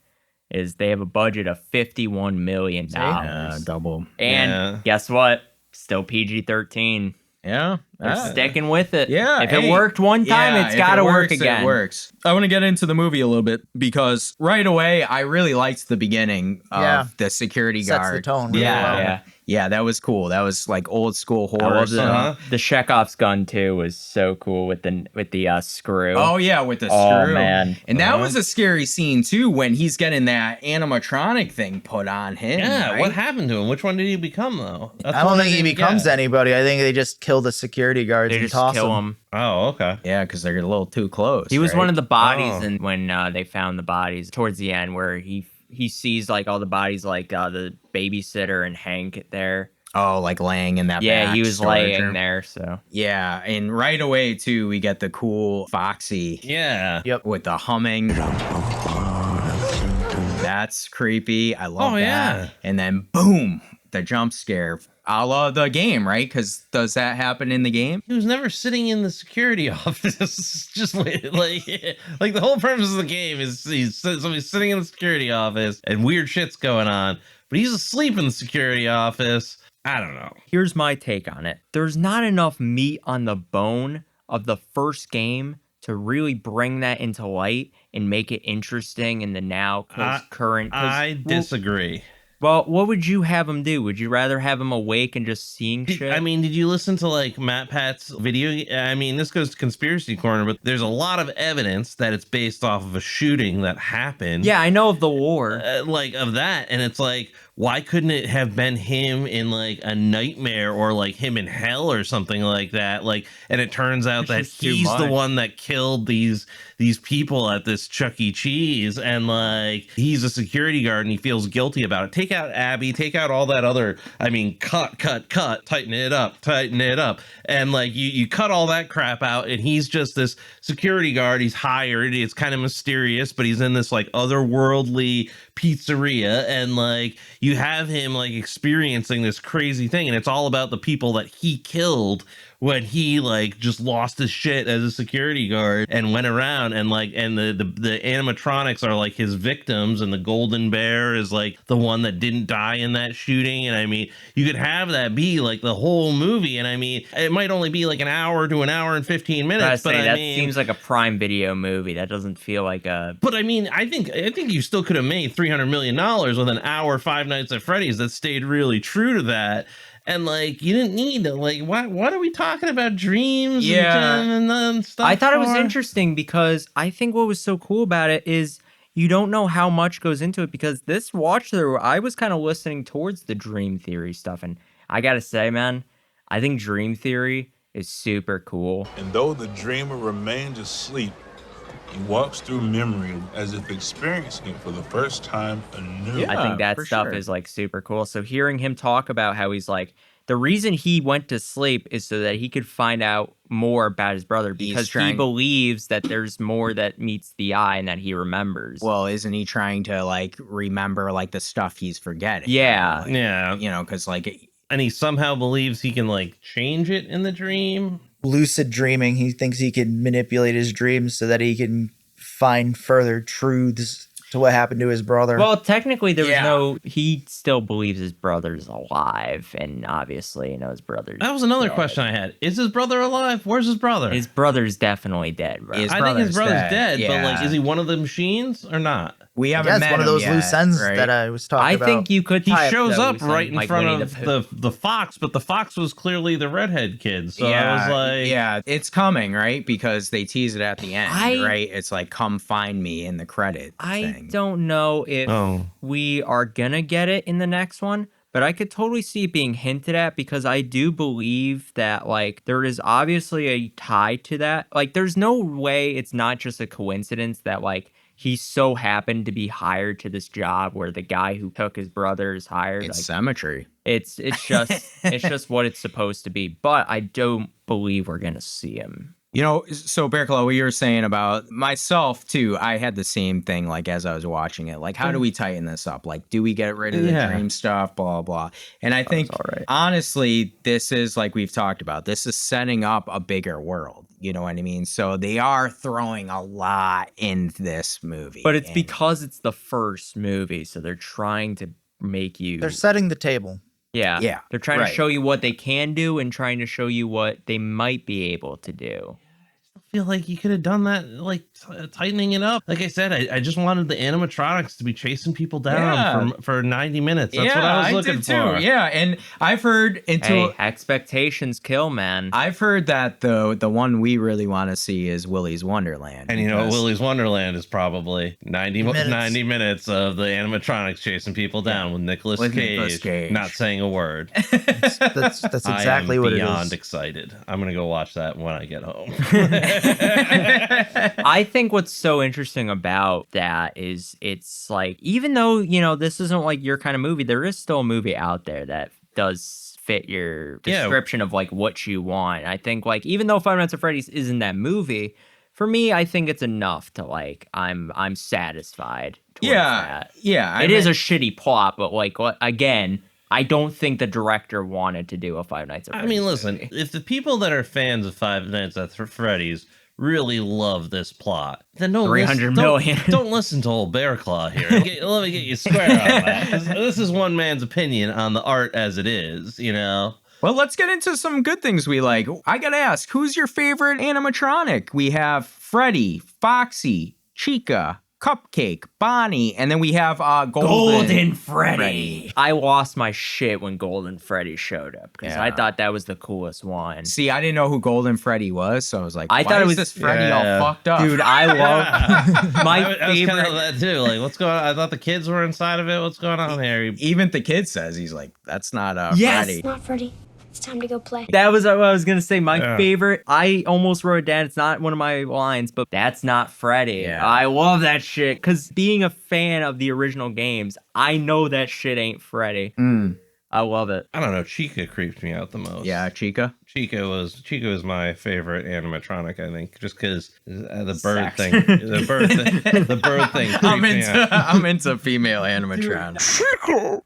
is they have a budget of $51 million. double. And Yeah. guess what? Still PG-13. Yeah, They're sticking with it. Yeah, If it hey, worked one time, yeah, it's if got it to work works, again. It works. I want to get into the movie a little bit because right away I really liked the beginning of Yeah. the security Sets guard. the tone really yeah, well. Yeah. yeah, that was cool. That was like old school I horror love stuff. the Chekhov's gun too was so cool with the screw. Oh yeah, with the Oh, screw. man. And that was a scary scene too when he's getting that animatronic thing put on him. Yeah, right? what happened to him? Which one did he become though? That's I don't what think he didn't becomes get. anybody. I think they just kill the security guards They and just toss kill them. him. Oh, okay. Yeah, because they're a little too close. He was right? one of the bodies, Oh. and when they found the bodies towards the end, where he sees like all the bodies, like the babysitter and Hank there. Oh, like laying in that. Yeah, back he was storage laying room. there. So Yeah, and right away too, we get the cool Foxy Yeah. with the humming. That's creepy. I love Oh, that. yeah. And then boom, the jump scare. A la the game, right? Because does that happen in the game? He was never sitting in the security office. Just like the whole purpose of the game is somebody's sitting in the security office and weird shit's going on, but he's asleep in the security office. I don't know. here's my take on it. There's not enough meat on the bone of the first game to really bring that into light and make it interesting in the now current. I disagree. Well, what would you have him do? Would you rather have him awake and just seeing shit? I mean, did you listen to like Matt Pat's video? I mean, this goes to conspiracy corner, but there's a lot of evidence that it's based off of a shooting that happened. yeah, I know of the war. Like of that, and it's like, why couldn't it have been him in like a nightmare or like him in hell or something like that? Like, and it turns out that just too he's the much. one that killed these people at this Chuck E. Cheese, and like he's a security guard and he feels guilty about it. Take out Abby, take out all that other. I mean, cut, tighten it up, and like you cut all that crap out, and he's just this security guard. He's hired. It's kind of mysterious, but he's in this like otherworldly pizzeria, and like you have him like experiencing this crazy thing, and it's all about the people that he killed when he like just lost his shit as a security guard and went around, and like and the animatronics are like his victims, and the golden bear is like the one that didn't die in that shooting. And I mean, you could have that be like the whole movie, and I mean, it might only be like an hour to an hour and 15 minutes, but that I mean, seems like a Prime Video movie. That doesn't feel like a. but I mean, I think you still could have made $300 million with an hour Five Nights at Freddy's that stayed really true to that. And like, you didn't need to like, what are we talking about? Dreams? Yeah. and stuff. I thought it was for? interesting because I think what was so cool about it is you don't know how much goes into it, because this watch through, I was kind of listening towards the dream theory stuff. And I got to say, man, I think dream theory is super cool. And though the dreamer remains asleep, he walks through memory as if experiencing it for the first time anew. Yeah. I think that for stuff sure. is like super cool. So hearing him talk about how he's like, the reason he went to sleep is so that he could find out more about his brother, because he trying- believes that there's more that meets the eye and that he remembers. Well, isn't he trying to like remember like the stuff he's forgetting? yeah. Yeah. You know, because like And he somehow believes he can like change it in the dream. Lucid dreaming. He thinks he can manipulate his dreams so that he can find further truths to what happened to his brother. Well, technically, there was Yeah. no. He still believes his brother's alive, and obviously, you know, his brother's. That was another dead. question I had. Is his brother alive? Where's his brother? His brother's definitely dead, bro. His I think his brother's brother's dead, dead, but like, yeah. is he one of the machines or not? we I haven't guess met one of him those yet, loose ends right? that I was talking I about. think you could. He tie shows those up in, right in like front Winnie of the Pooh. the fox, but the fox was clearly the redhead kid. So yeah, I was like, yeah, it's coming, right? Because they tease it at the end, right? It's like, come find me in the credit I thing. don't know if Oh. we are gonna get it in the next one, but I could totally see it being hinted at, because I do believe that like there is obviously a tie to that. Like, there's no way it's not just a coincidence that like he so happened to be hired to this job where the guy who took his brother is hired. It's like, symmetry. it's just what it's supposed to be. But I don't believe we're gonna see him. You know, so Bearclaw, what you were saying about myself too, I had the same thing, like, as I was watching it. Like, how do we tighten this up? Like, do we get rid of the dream stuff, blah, blah. And I think, honestly, this is, like we've talked about, this is setting up a bigger world. You know what I mean? So they are throwing a lot in this movie. But it's because it's the first movie, so they're trying to make you... They're setting the table. Yeah. Yeah, They're trying right. to show you what they can do and trying to show you what they might be able to do. I feel like you could have done that, like tightening it up. Like I said, I just wanted the animatronics to be chasing people down for 90 minutes. That's what I was looking for. Yeah, and I've heard Hey, expectations kill, man. I've heard that the one we really want to see is Willy's Wonderland. And you know, Willy's Wonderland is probably 90 minutes of the animatronics chasing people down with Nicolas Cage not saying a word. That's exactly what it is. I'm beyond excited. I'm gonna go watch that when I get home. I think what's so interesting about that is it's like, even though, you know, this isn't like your kind of movie, there is still a movie out there that does fit your description of like what you want. I think like, even though Five Nights at Freddy's isn't that movie, for me, I think it's enough to like, I'm satisfied towards that. Yeah. It is a shitty plot, but like, again, I don't think the director wanted to do a Five Nights at Freddy's. I mean, listen, if the people that are fans of Five Nights at Freddy's really love this plot, then don't 300 million. Don't listen to old Bearclaw here. Let me get you square on that. This is one man's opinion on the art as it is, you know? Well, let's get into some good things we like. I gotta ask, who's your favorite animatronic? We have Freddy, Foxy, Chica, Cupcake, Bonnie, and then we have Golden Freddy. I lost my shit when Golden Freddy showed up because I thought that was the coolest one. See, I didn't know who Golden Freddy was, so I was like, I thought it was this Freddy all fucked up? Dude, I love my I was favorite. kind of that too. Like, what's going on? I thought the kids were inside of it. What's going on here? Even the kid says, he's like, that's not Yes! Freddy. Not Freddy. It's time to go play. That was what I was gonna say. My favorite. I almost wrote it down. It's not one of my lines, but that's not Freddy. Yeah. I love that shit because being a fan of the original games, I know that shit ain't Freddy. I love it. I don't know. Chica creeped me out the most. Yeah, Chica. Chica was my favorite animatronic, I think, just because the bird Sex. thing, the bird thing. I'm creeped me out. I'm into female animatronics.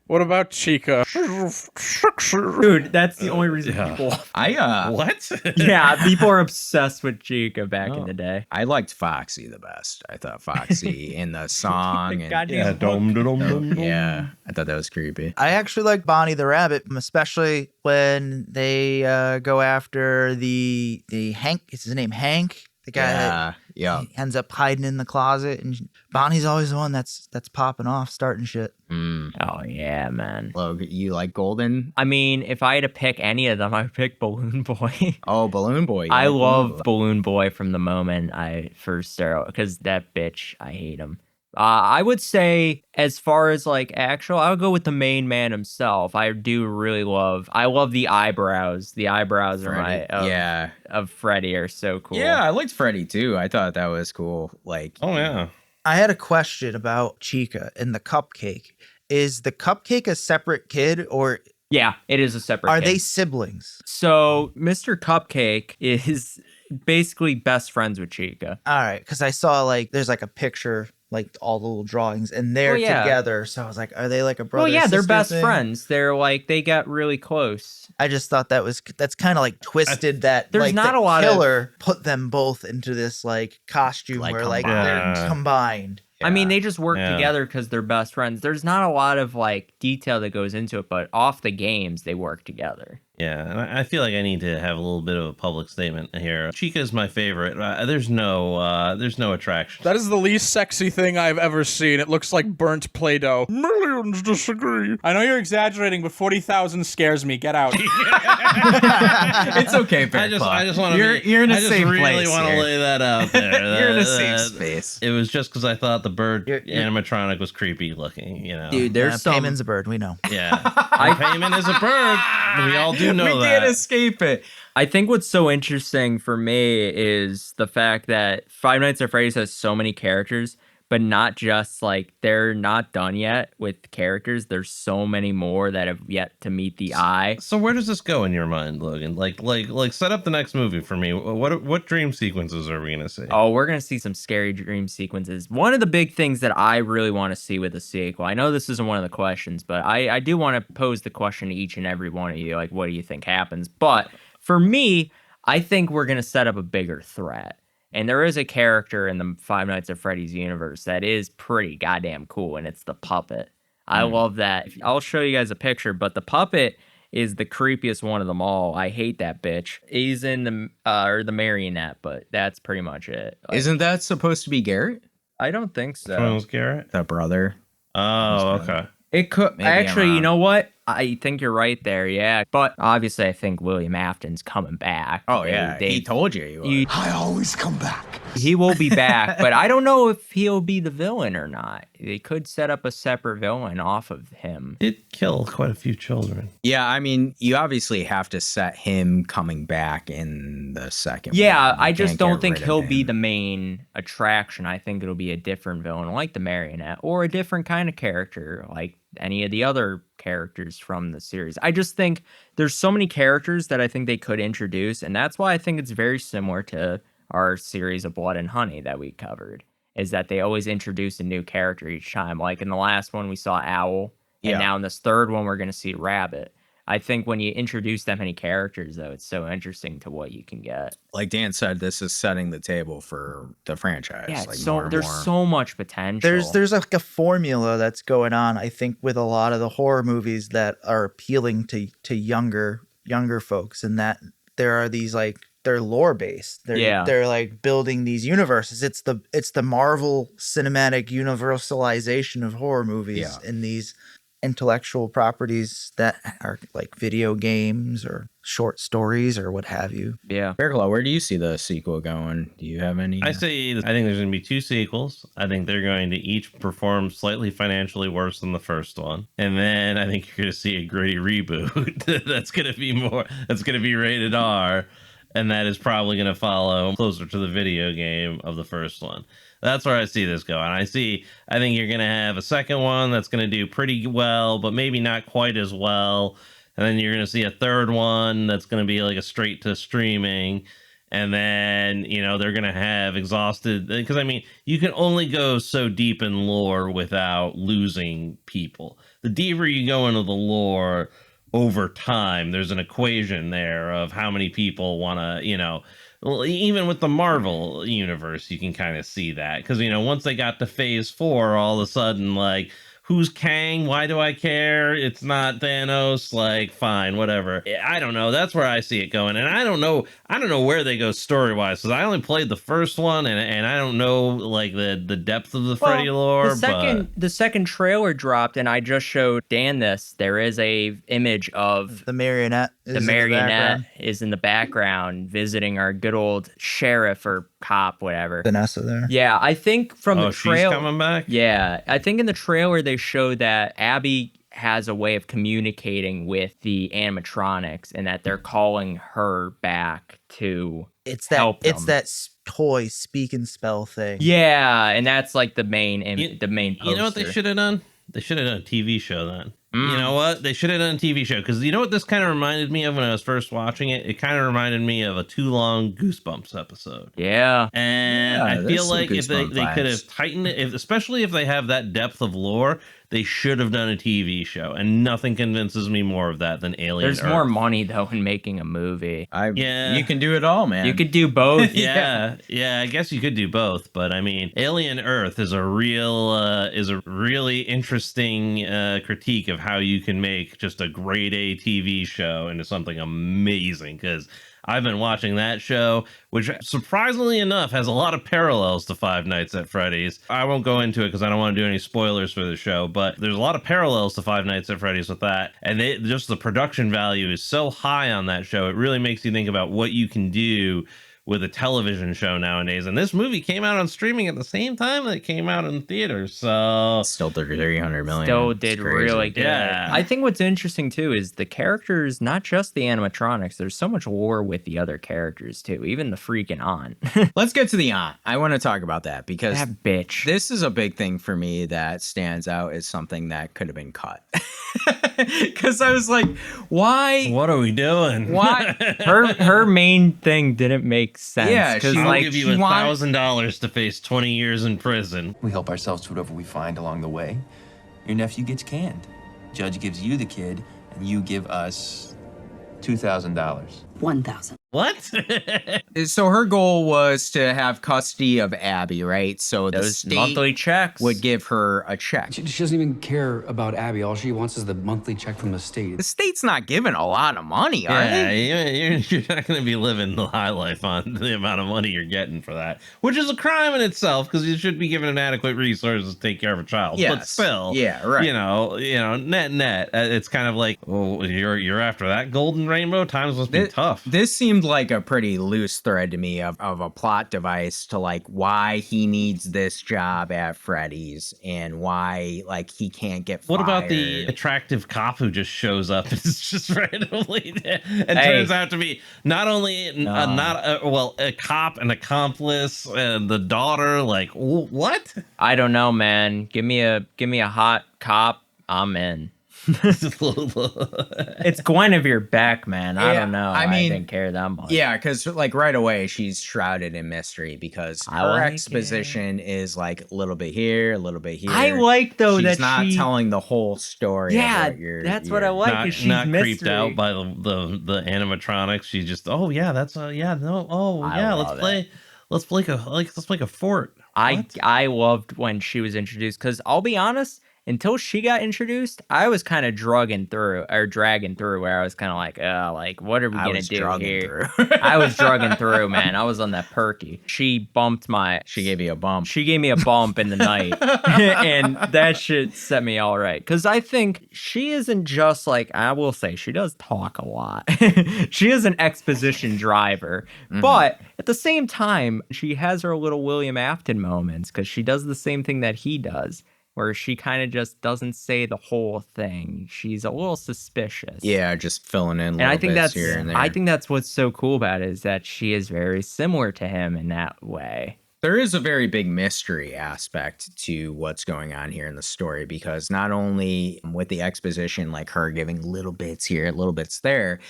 What about Chica? Dude, that's the only reason people. What? Yeah, people are obsessed with Chica back in the day. I liked Foxy the best. I thought Foxy in the song. and, Goddamn yeah, I thought that was creepy. I actually like Bonnie the Rabbit, especially when they go after the Hank. Is his name Hank? The guy that ends up hiding in the closet, and Bonnie's always the one that's popping off, starting shit. Oh yeah, man. Logan, you like Golden? I mean, if I had to pick any of them, I would pick Balloon Boy. Oh, Balloon Boy. I love Balloon Boy from the moment I first started, because that bitch, I hate him. I would say, as far as like actual, I would go with the main man himself. I do really I love the eyebrows. The eyebrows Freddy. of Freddy are so cool. Yeah, I liked Freddy too. I thought that was cool. Like, Oh yeah. I had a question about Chica and the cupcake. Is the cupcake a separate kid, or Yeah, it is a separate are kid. they siblings? So Mr. Cupcake is basically best friends with Chica. All right, because I saw like there's like a picture, like all the little drawings, and they're together. So I was like, are they like a brother? Well, yeah, they're sister best thing? friends. They're like, they got really close. I just thought that's kind of like twisted. That there's like, not the a lot of- killer put them both into this like costume Like where like combined. they're combined. I mean, they just work Yeah. together because they're best friends. There's not a lot of like detail that goes into it, but off the games, they work together. Yeah, and I feel like I need to have a little bit of a public statement here. Chica's my favorite. There's no attraction. That is the least sexy thing I've ever seen. It looks like burnt Play-Doh. Millions disagree. I know you're exaggerating, but 40,000 scares me. Get out. it's okay, Bearclaw. I just want to. You're in a I just safe really place want to here. lay that out there. You're in a safe space. It was just because I thought the bird You're- animatronic was creepy looking. You know, Dude, there's some. Payman's a bird. We know. Yeah, Payman is a bird. We all do know we that. can't escape it. I think what's so interesting for me is the fact that Five Nights at Freddy's has so many characters, but not just like they're not done yet with characters. There's so many more that have yet to meet the eye. So where does this go in your mind, Logan? Like set up the next movie for me. What dream sequences are we gonna see? Oh, we're gonna see some scary dream sequences. One of the big things that I really want to see with the sequel, I know this isn't one of the questions, but I do want to pose the question to each and every one of you, like, what do you think happens? But for me, I think we're gonna set up a bigger threat. And there is a character in the Five Nights at Freddy's universe that is pretty goddamn cool, and it's the puppet. I love that. I'll show you guys a picture, but the puppet is the creepiest one of them all. I hate that bitch. He's in the marionette, but that's pretty much it. Like, Isn't that supposed to be Garrett? I don't think so. Which one was Garrett? The brother. Oh, okay. It could Maybe I'm actually. You wrong. know what? I think you're right there. Yeah, but obviously, I think William Afton's coming back. Oh yeah, he told you he was. I always come back. He will be back, but I don't know if he'll be the villain or not. They could set up a separate villain off of him. It killed quite a few children. Yeah, I mean, you obviously have to set him coming back in the second Yeah, one. You I just can't don't get think rid of he'll be him. the main attraction. I think it'll be a different villain, like the marionette, or a different kind of character, like any of the other characters from the series. I just think there's so many characters that I think they could introduce, and that's why I think it's very similar to our series of Blood and Honey that we covered, is that they always introduce a new character each time. Like in the last one, we saw Owl, and Yeah. now in this third one, we're going to see Rabbit. I think when you introduce that many characters, though, it's so interesting to what you can get. Like Dan said, this is setting the table for the franchise. Yeah, like so more and there's more. so much potential. There's like a formula that's going on, I think, with a lot of the horror movies that are appealing to younger folks, and that there are these like they're lore based. They're like building these universes. It's the Marvel cinematic universalization of horror movies in these intellectual properties that are like video games or short stories or what have you. Yeah. Bearclaw, where do you see the sequel going? Do you have any? I think there's going to be 2 sequels. I think they're going to each perform slightly financially worse than the first one. And then I think you're going to see a gritty reboot that's going to be rated R. And that is probably going to follow closer to the video game of the first one. That's where I see this going. I think you're going to have a second one that's going to do pretty well, but maybe not quite as well. And then you're going to see a third one that's going to be like a straight to streaming. And then, they're going to have exhausted, because I mean, you can only go so deep in lore without losing people. The deeper you go into the lore over time, there's an equation there of how many people want to, even with the Marvel universe, you can kind of see that. Because, once they got to phase 4, all of a sudden, like, who's Kang? Why do I care? It's not Thanos. Like, fine, whatever. I don't know. That's where I see it going. And I don't know where they go story-wise, because I only played the first one, and I don't know, like, the depth of the Freddy lore. The second trailer dropped, and I just showed Dan this. There is a image of The marionette. Is in the background visiting our good old sheriff or cop, whatever. Vanessa there. Yeah, I think from the she's trailer coming back? Yeah, I think in the trailer they showed that Abby has a way of communicating with the animatronics, and that they're calling her back to help them. It's that toy speak and spell thing. Yeah, and that's like the main poster. You know what they should have done? They should have done a TV show then. You know what? They should have done a TV show, because you know what this kind of reminded me of when I was first watching it? It kind of reminded me of a Too Long Goosebumps episode. Yeah. And I feel like if they could have tightened it, especially if they have that depth of lore, they should have done a TV show. And nothing convinces me more of that than Alien There's Earth. more money, though, in making a movie. You can do it all, man. You could do both. Yeah, I guess you could do both, but I mean, Alien Earth is a really interesting critique of how you can make just a grade A TV show into something amazing, because I've been watching that show, which surprisingly enough has a lot of parallels to Five Nights at Freddy's. I won't go into it because I don't want to do any spoilers for the show, but there's a lot of parallels to Five Nights at Freddy's with that. And just the production value is so high on that show. It really makes you think about what you can do with a television show nowadays. And this movie came out on streaming at the same time that it came out in theaters. So Still did 300 million. Still It's did crazy. really good. Yeah. I think what's interesting too is the characters, not just the animatronics. There's so much lore with the other characters too, even the freaking aunt. Let's get to the aunt. I want to talk about that because That bitch. this is a big thing for me that stands out as something that could have been cut. Because I was like, why? what are we doing? Why? her main thing didn't make sense. Yeah, 'cause, I'll like, give you she wanted- $1,000 to face 20 years in prison. We help ourselves to whatever we find along the way. Your nephew gets canned. Judge gives you the kid, and you give us $2,000. 1,000. What? So her goal was to have custody of Abby, right? So the those state monthly checks would give her a check. She doesn't even care about Abby. All she wants is the monthly check from the state. The state's not giving a lot of money, are they? Yeah, you're not going to be living the high life on the amount of money you're getting for that, which is a crime in itself because you should be given an adequate resources to take care of a child. But Yes. still, Yeah, right. You know, net. It's kind of like, oh, you're after that golden rainbow. Times must be tough. This seemed like a pretty loose thread to me of a plot device to like why he needs this job at Freddy's and why like he can't get fired. What about the attractive cop who just shows up and is just randomly there and turns out to be not only a cop, an accomplice, and the daughter? Like, what? I don't know, man. Give me a hot cop. I'm in. It's Guinevere Beck, man. I don't know. I didn't care that much. Yeah, because like right away she's shrouded in mystery because her exposition is like a little bit here, a little bit here. I like though she's that not she telling the whole story. Yeah, of what that's what I like. Is she's Not mystery. creeped out by the animatronics. She just, let's make a fort. I loved when she was introduced because I'll be honest, until she got introduced, I was kind of dragging through where I was kind of like, what are we gonna do here? I was dragging through, man. I was on that perky. She gave you a bump. She gave me a bump in the night, and that shit set me all right. Because I think she isn't just like, I will say, she does talk a lot. She is an exposition driver, but at the same time, she has her little William Afton moments because she does the same thing that he does, where she kind of just doesn't say the whole thing. She's a little suspicious. Yeah, just filling in and I think bits here and there. I think that's what's so cool about it, is that she is very similar to him in that way. There is a very big mystery aspect to what's going on here in the story, because not only with the exposition, like her giving little bits here, little bits there,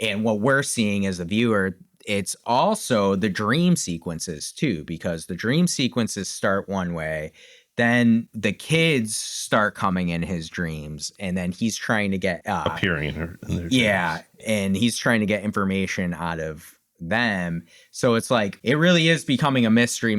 and what we're seeing as a viewer, it's also the dream sequences too, because the dream sequences start one way, then the kids start coming in his dreams, and then he's trying to get appearing in their dreams. Yeah, and he's trying to get information out of them. So it's like it really is becoming a mystery,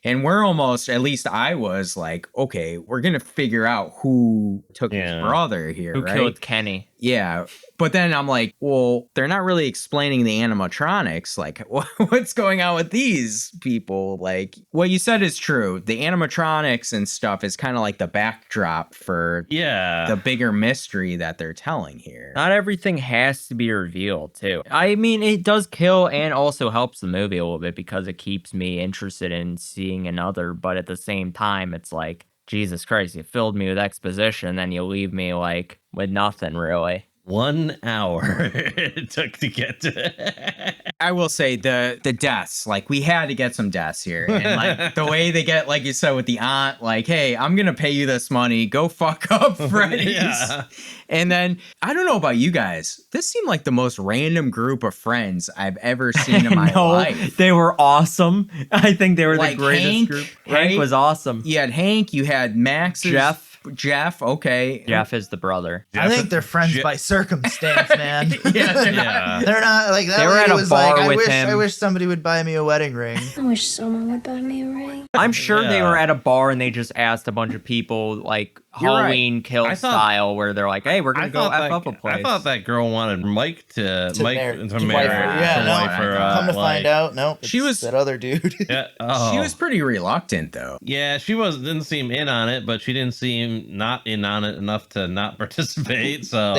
and we're almost, at least I was like, okay, we're gonna figure out who took his brother here, who right? killed Kenny. Yeah, but then I'm like, well, they're not really explaining the animatronics. Like, what's going on with these people? Like, what you said is true. The animatronics and stuff is kind of like the backdrop for the bigger mystery that they're telling here. Not everything has to be revealed, too. I mean, it does kill and also helps the movie a little bit because it keeps me interested in seeing another, but at the same time, it's like, Jesus Christ, you filled me with exposition, then you leave me, like, with nothing, really. 1 hour it took to get to I will say the deaths, like we had to get some deaths here, and like the way they get, like you said with the aunt, like, hey, I'm gonna pay you this money, go fuck up Freddys. And then I don't know about you guys, this seemed like the most random group of friends I've ever seen in my life. They were awesome. I think they were like the greatest Hank, group. right? Hank was awesome. You had Hank, you had Max's Jeff, okay. Jeff is the brother. I think they're friends by circumstance, man. Yeah. They're not like that. They were lady at a was bar like, with I him. wish somebody would buy me a wedding ring. I wish someone would buy me a ring. I'm sure they were at a bar and they just asked a bunch of people, like, Halloween kill style, where they're like, hey, we're going to go F up a place. I thought that girl wanted Mike to marry. Come to find out, nope. She was that other dude. She was pretty reluctant, though. Yeah, she didn't seem in on it, but she didn't seem not in on it enough to not participate. So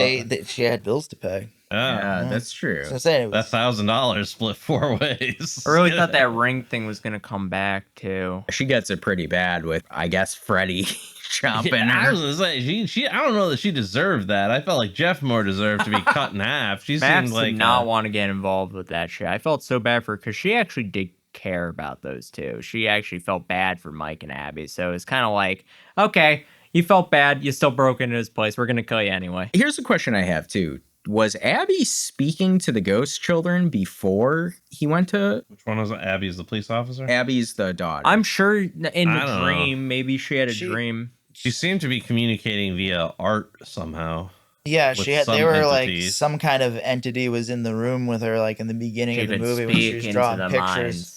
she had bills to pay. Yeah, that's true. So I'm saying it That was, $1,000 split 4 ways. I really thought that ring thing was gonna come back too. She gets it pretty bad with, I guess, Freddy chomping I her. was gonna say she. I don't know that she deserved that. I felt like Jeff more deserved to be cut in half. She Max seemed like did not want to get involved with that shit. I felt so bad for her because she actually did care about those two. She actually felt bad for Mike and Abby. So it's kind of like, okay, you felt bad. You still broke into his place. We're going to kill you anyway. Here's a question I have, too. Was Abby speaking to the ghost children before he went to... Which one was it? Abby's the police officer? Abby's the daughter. I'm sure in the I don't dream, maybe she had a dream. She seemed to be communicating via art somehow. yeah, with she had. some They were entities. like some kind of entity was in the room with her, like in the beginning She of the could movie when she speak was into drawing the pictures. minds.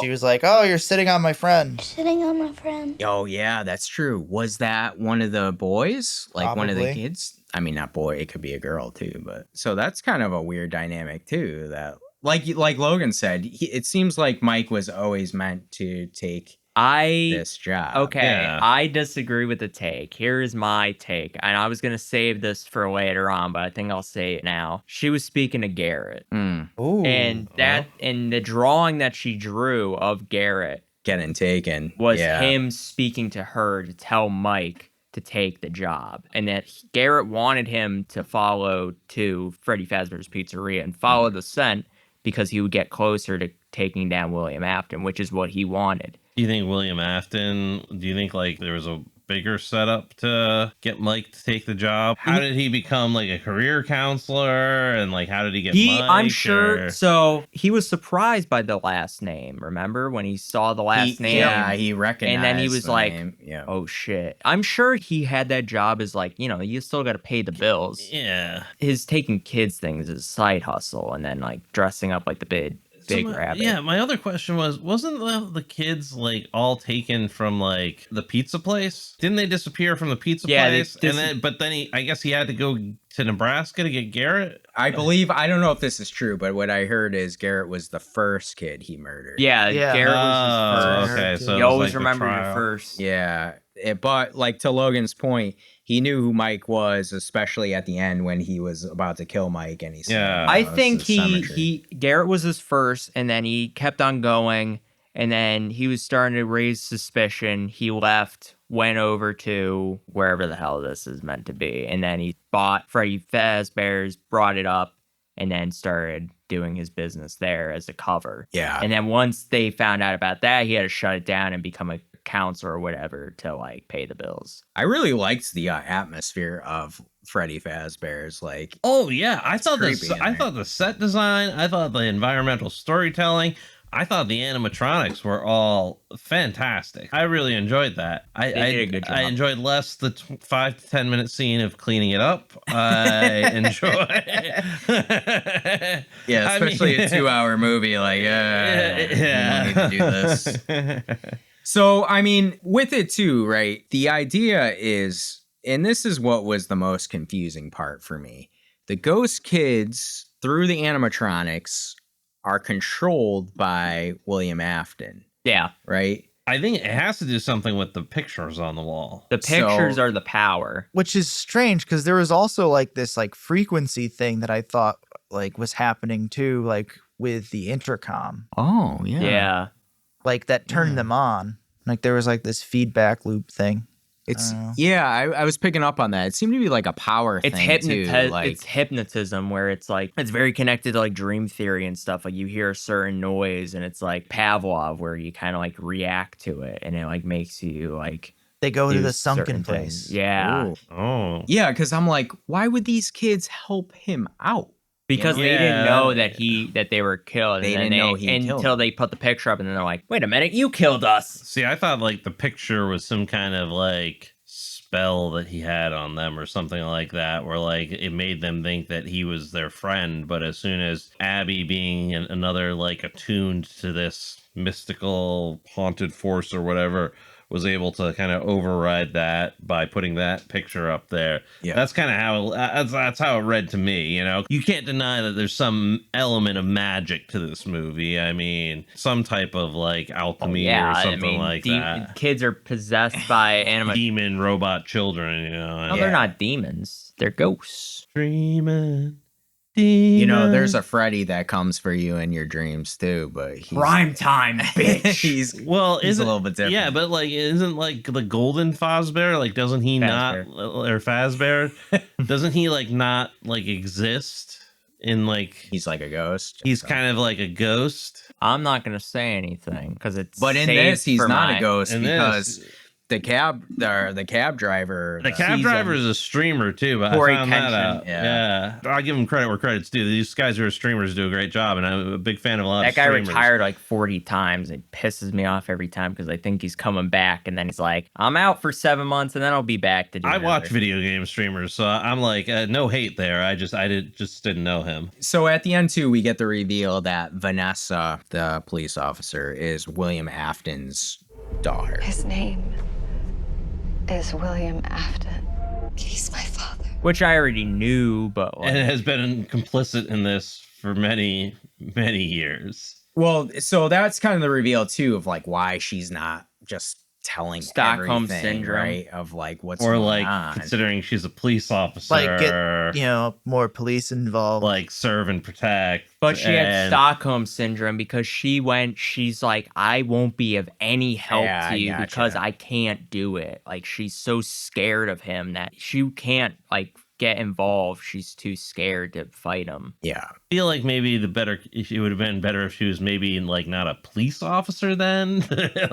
She was like, "Oh, you're sitting on my friend." Sitting on my friend. Oh, yeah, that's true. Was that one of the boys? Like one of the Probably. kids? I mean, not boy. It could be a girl, too. But so that's kind of a weird dynamic, too. That, like Logan said, it seems like Mike was always meant to take this job. Okay, Yeah. I disagree with the take. Here is my take. And I was going to save this for later on, but I think I'll say it now. She was speaking to Garrett. Ooh. And that and the drawing that she drew of Garrett Getting taken. was yeah. him speaking to her to tell Mike to take the job. And that Garrett wanted him to follow to Freddy Fazbear's Pizzeria and follow the scent because he would get closer to taking down William Afton, which is what he wanted. Do you think William Afton, do you think like there was a bigger setup to get Mike to take the job? How did he become like a career counselor and like how did he get Mike? I'm sure. or- So he was surprised by the last name. Remember when he saw the last name? Yeah, he recognized And then he was the like, name. Yeah. oh shit. I'm sure he had that job as like, you still got to pay the bills. Yeah. His taking kids things is a side hustle and then like dressing up like the big rabbit. Yeah, my other question wasn't the kids like all taken from like the pizza place? Didn't they disappear from the pizza place? But then I guess he had to go to Nebraska to get Garrett. I believe, I don't know if this is true, but what I heard is Garrett was the first kid he murdered. Yeah, Yeah. Garrett was his first. Okay, so You it was always like the remember your trial. first. Yeah. But like to Logan's point, he knew who Mike was, especially at the end when he was about to kill Mike and he said, Yeah. I it's think the cemetery. Garrett was his first, and then he kept on going, and then he was starting to raise suspicion. He left, went over to wherever the hell this is meant to be, and then he bought Freddy Fazbear's, brought it up, and then started doing his business there as a cover. Yeah. And then once they found out about that, he had to shut it down and become a counselor or whatever to like pay the bills. I really liked the atmosphere of Freddy Fazbear's. Like, Oh yeah, I thought creepy in I there. thought the set design, I thought the environmental storytelling, I thought the animatronics were all fantastic. I really enjoed that. They did a good job. I enjoyed less the 5 to 10 minute scene of cleaning it up. I enjoy. yeah, especially a 2-hour movie. Like, we don't need to do this. So, I mean, with it too, right? The idea is, and this is what was the most confusing part for me. The ghost kids, through the animatronics, are controlled by William Afton, Yeah. right? I think it has to do something with the pictures on the wall. The pictures So- are the power. Which is strange because there was also like this like frequency thing that I thought like was happening too, like with the intercom, Oh, Yeah. like that turned them on. Like there was like this feedback loop thing. It's Oh. yeah, I was picking up on that. It seemed to be like a power It's thing too. Like, it's hypnotism where it's like it's very connected to like dream theory and stuff. Like you hear a certain noise and it's like Pavlov where you kind of like react to it and it like makes you like They go to do the sunken certain place. things. Yeah. ooh. Oh. Yeah, because I'm like, why would these kids help him out? Because You they didn't Yeah. know that they were killed. They and then didn't know he killed until them. they put the picture up and then they're like, wait a minute, you killed us. See, I thought like the picture was some kind of like spell that he had on them or something like that, where like it made them think that he was their friend. But as soon as Abby, being another like attuned to this mystical haunted force or whatever, was able to kind of override that by putting that picture up there. Yeah. That's kind of how that's how it read to me. You can't deny that there's some element of magic to this movie. I mean, some type of like alchemy or something like that. Kids are possessed by Demon robot children. No, they're not demons. They're ghosts. Dreaming You know, there's a Freddy that comes for you in your dreams too, but he's Prime time, bitch. he's He's a little bit different. Yeah, but like, isn't like the golden Fazbear? Like, doesn't he Fazbear. not, or Fazbear? Doesn't he like not like exist in like? He's like a ghost. He's kind of like a ghost. I'm not gonna say anything because it's. But in saved this, he's for not my- a ghost in because this- the cab driver. The cab driver is a streamer too, but Corey I found that Kenshin. out. Yeah. I give him credit where credit's due. These guys who are streamers do a great job, and I'm a big fan of a lot That of guy streamers. retired like 40 times. It pisses me off every time because I think he's coming back, and then he's like, "I'm out for 7 months, and then I'll be back to do." I another." watch video game streamers, so I'm like, no hate there. I just didn't know him. So at the end too, we get the reveal that Vanessa, the police officer, is William Afton's daughter. His name is William Afton. He's my father. Which I already knew, but like, And has been complicit in this for many, many years. Well, so that's kind of the reveal too of like why she's not just telling Stockholm everything, syndrome. right? Of like what's Or going like on. considering she's a police officer, Like, get, more police involved. like serve and protect. but she had and- Stockholm syndrome because she's like, I won't be of any help Yeah, to I you gotcha. because I can't do it. Like, she's so scared of him that she can't like get involved. She's too scared to fight him. Yeah. I feel like maybe it would have been better if she was maybe like not a police officer then.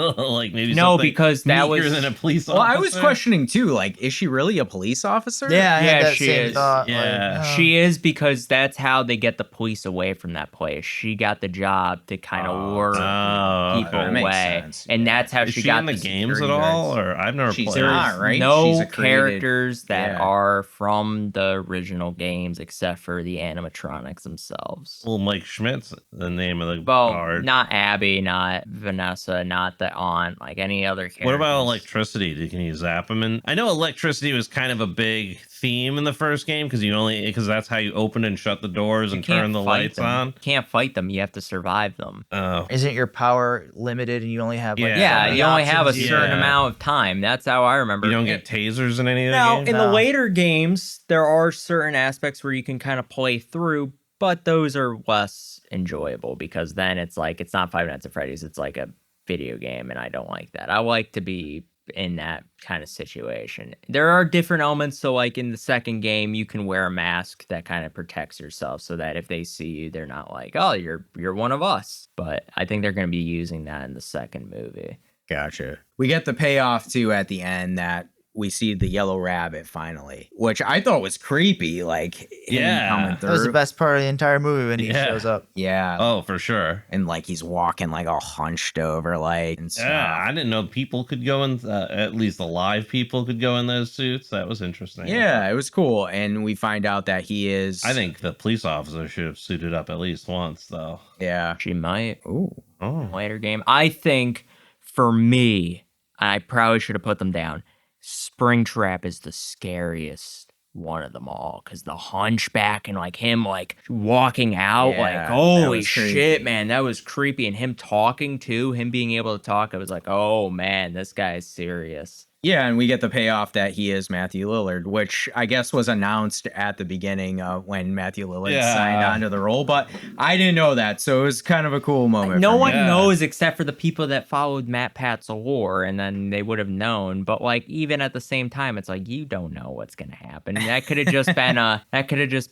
Like maybe No, something because that meeker was- than a police Well, officer. I was questioning too, like, is she really a police officer? yeah, I Yeah, had that she same is. thought. Yeah. Like, She is because that's how they get the police away from that place. She got the job to kind of lure people that makes away, sense. and that's how Is she she got in the the games at security all, guards. or I've never She's played. not, right? No She's a created- characters that yeah. are from the original games except for the animatronics themselves. Well, Mike Schmidt's the name of the Well, guard. not Abby, not Vanessa, not the aunt, like any other characters. What about electricity? Can you zap him? And I know electricity was kind of a big theme in the first game because that's how you open and shut the doors and turn the lights them. on. You can't fight them. You have to survive them. Oh, isn't your power limited and you only have like Yeah, so many you only have a options? certain Yeah. amount of time. That's how I remember. you don't it. get tasers in any of the Now, games. in the No. later games, there are certain aspects where you can kind of play through, but those are less enjoyable because then it's like it's not Five Nights at Freddy's, it's like a video game, and I don't like that. I like to be in that kind of situation. There are different elements, so like in the second game, you can wear a mask that kind of protects yourself so that if they see you, they're not like, oh, you're one of us. But I think they're going to be using that in the second movie. Gotcha. We get the payoff too at the end that we see the yellow rabbit finally, which I thought was creepy. Like, him Yeah. coming That was the through. best part of the entire movie when he Yeah. shows up. Yeah. Oh, for sure. And like he's walking like all hunched over, like, and stuff. Yeah, I didn't know people could go in. At least alive people could go in those suits. That was interesting. Yeah, it was cool. And we find out that he is. I think the police officer should have suited up at least once, though. Yeah. She might. Ooh. Oh, Later game. I think for me, I probably should have put them down. Springtrap is the scariest one of them all because the hunchback and like him like walking out Yeah, like that holy was shit, creepy. man, that was creepy. And him talking too, him being able to talk, I was like, oh man, this guy is serious. Yeah, and we get the payoff that he is Matthew Lillard, which I guess was announced at the beginning when Matthew Lillard signed on to the role, but I didn't know that, so it was kind of a cool moment. No for me. one knows except for the people that followed Matt Pat's lore, and then they would have known. But like even at the same time, it's like you don't know what's gonna happen. That could have just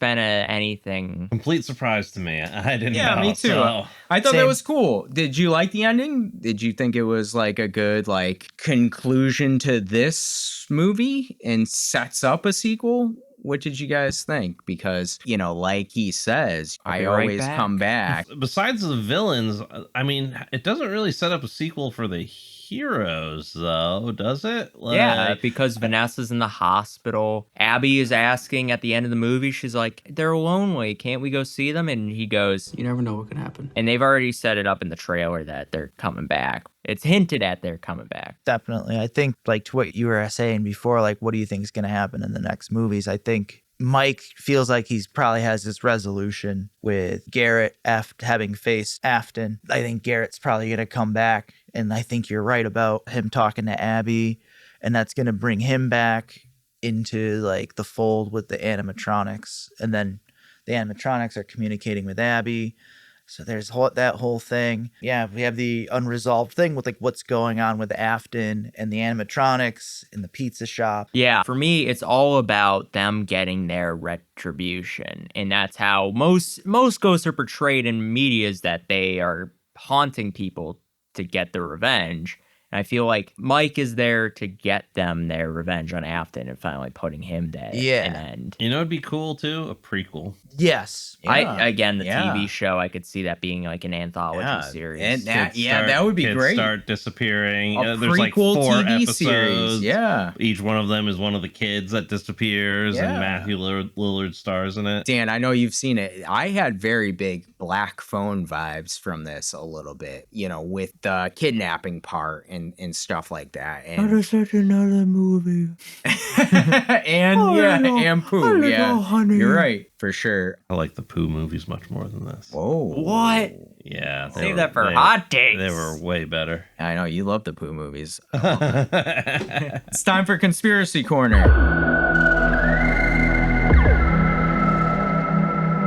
been anything. complete surprise to me. I didn't know. Yeah, me too. So. I thought that Same. was cool. Did you like the ending? Did you think it was like a good like conclusion to this movie and sets up a sequel? What did you guys think? Because, you know, like he says, I'll I be right always back. come back. Besides the villains, I mean, it doesn't really set up a sequel for the heroes, though, does it? Yeah, Like- because Vanessa's in the hospital. Abby is asking at the end of the movie, she's like, they're lonely. Can't we go see them? And he goes, You never know what can happen. and they've already set it up in the trailer that they're coming back. It's hinted at they're coming back. Definitely. I think like to what you were saying before, like what do you think is going to happen in the next movies? I think Mike feels like he's probably has this resolution with Garrett having faced Afton. I think Garrett's probably going to come back. And I think you're right about him talking to Abby. And that's going to bring him back into like the fold with the animatronics. And then The animatronics are communicating with Abby. So there's that whole thing. Yeah, we have the unresolved thing with like what's going on with Afton and the animatronics in the pizza shop. Yeah, for me, it's all about them getting their retribution. And that's how most ghosts are portrayed in media, is that they are haunting people to get their revenge. And I feel like Mike is there to get them their revenge on Afton and finally putting him to an end. You know, it'd be cool too, a prequel. Yes. Yeah. The TV show, I could see that being like an anthology series. And that would be great. Start disappearing. There's like 4 TV episodes. Series. Yeah. Each one of them is one of the kids that disappears, and Matthew Lillard stars in it. Dan, I know you've seen it. I had very big Black Phone vibes from this a little bit, with the kidnapping part and stuff like that. And that is such another movie. and Pooh. Yeah, honey. You're right, for sure. I like the Pooh movies much more than this. Whoa. What? Yeah. Save that for hot takes. They were way better. I know, you love the Pooh movies. It's time for Conspiracy Corner.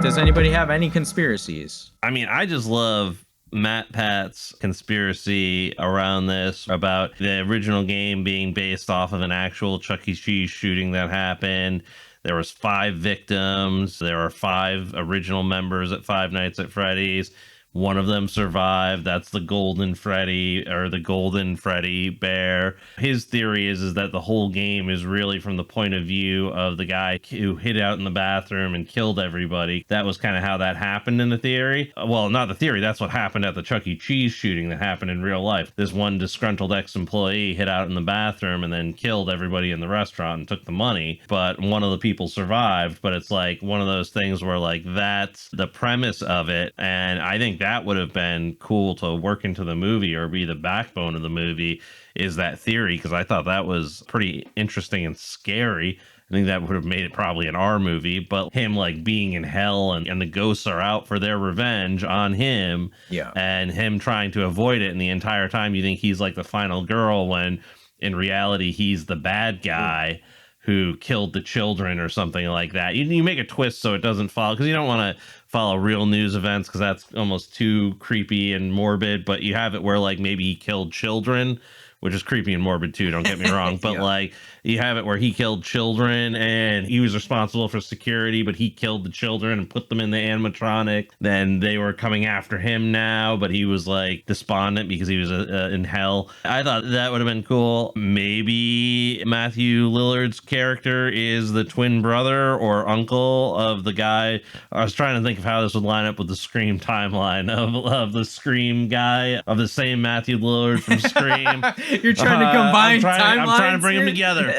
Does anybody have any conspiracies? I mean, I just love Matt Pat's conspiracy around this, about the original game being based off of an actual Chuck E. Cheese shooting that happened. There was 5 victims. There are 5 original members at Five Nights at Freddy's. One of them survived. That's the Golden Freddy, or the Golden Freddy Bear. His theory is that the whole game is really from the point of view of the guy who hid out in the bathroom and killed everybody. That was kind of how that happened in the theory. Well, not the theory. That's what happened at the Chuck E. Cheese shooting that happened in real life. This one disgruntled ex-employee hid out in the bathroom and then killed everybody in the restaurant and took the money. But one of the people survived. But it's like one of those things where like that's the premise of it. And I think that would have been cool to work into the movie or be the backbone of the movie, is that theory, because I thought that was pretty interesting and scary. I think that would have made it probably an R movie, but him like being in hell and the ghosts are out for their revenge on him, and him trying to avoid it, and the entire time you think he's like the final girl when in reality he's the bad guy who killed the children or something like that. You make a twist so it doesn't follow, because you don't want to follow real news events because that's almost too creepy and morbid, but you have it where like maybe he killed children, which is creepy and morbid too, don't get me wrong, but like you have it where he killed children and he was responsible for security, but he killed the children and put them in the animatronic. Then they were coming after him now, but he was like despondent because he was in hell. I thought that would have been cool. Maybe Matthew Lillard's character is the twin brother or uncle of the guy. I was trying to think of how this would line up with the Scream timeline of the Scream guy, of the same Matthew Lillard from Scream. You're trying to combine timelines. I'm trying to bring them together.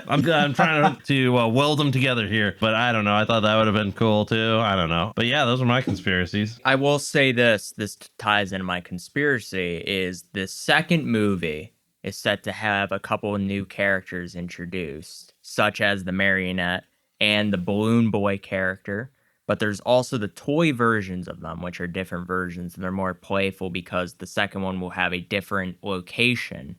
I'm trying to weld them together here. But I don't know. I thought that would have been cool too. I don't know. But yeah, those are my conspiracies. I will say this ties into my conspiracy, is the second movie is set to have a couple of new characters introduced, such as the marionette and the balloon boy character. But there's also the toy versions of them, which are different versions, and they're more playful because the second one will have a different location,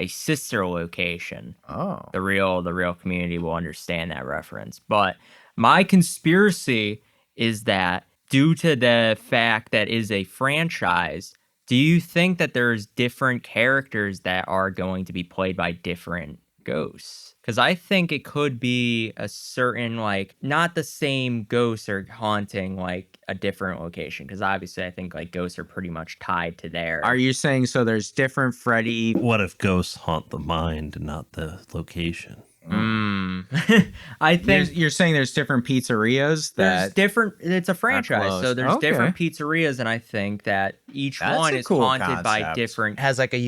a sister location. The real community will understand that reference. But my conspiracy is that due to the fact that it is a franchise, do you think that there's different characters that are going to be played by different ghosts? Because I think it could be a certain, like, not the same ghosts are haunting, like, a different location. Because obviously I think, like, ghosts are pretty much tied to there. Are you saying so there's different Freddy? What if ghosts haunt the mind, not the location? I think you're saying there's different pizzerias there's different. It's a franchise, so there's different pizzerias, and I think that each one is cool haunted by different. Has like a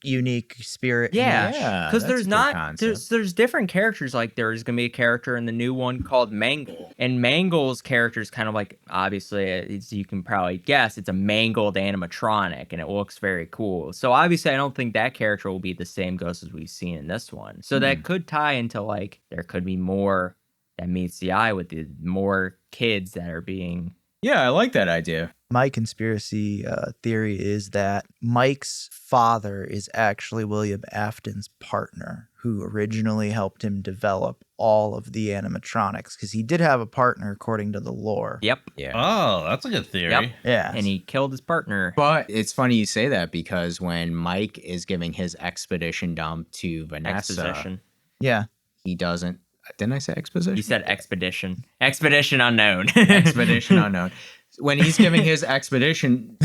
unique spirit. Yeah, because there's different characters. Like there's gonna be a character in the new one called Mangle, and Mangle's character is kind of like, obviously, as you can probably guess, it's a mangled animatronic, and it looks very cool. So obviously, I don't think that character will be the same ghost as we've seen in this one. So that could tie into, like, there could be more that meets the eye with the more kids that are being. Yeah, I like that idea. My conspiracy theory is that Mike's father is actually William Afton's partner, who originally helped him develop all of the animatronics, because he did have a partner according to the lore. Yep. Yeah. Oh, that's a good theory. Yep. Yeah. And he killed his partner. But it's funny you say that, because when Mike is giving his expedition dump to Vanessa, Exposition. Yeah. he doesn't. Didn't I say exposition? You said expedition. Expedition unknown. Expedition unknown. When he's giving his expedition,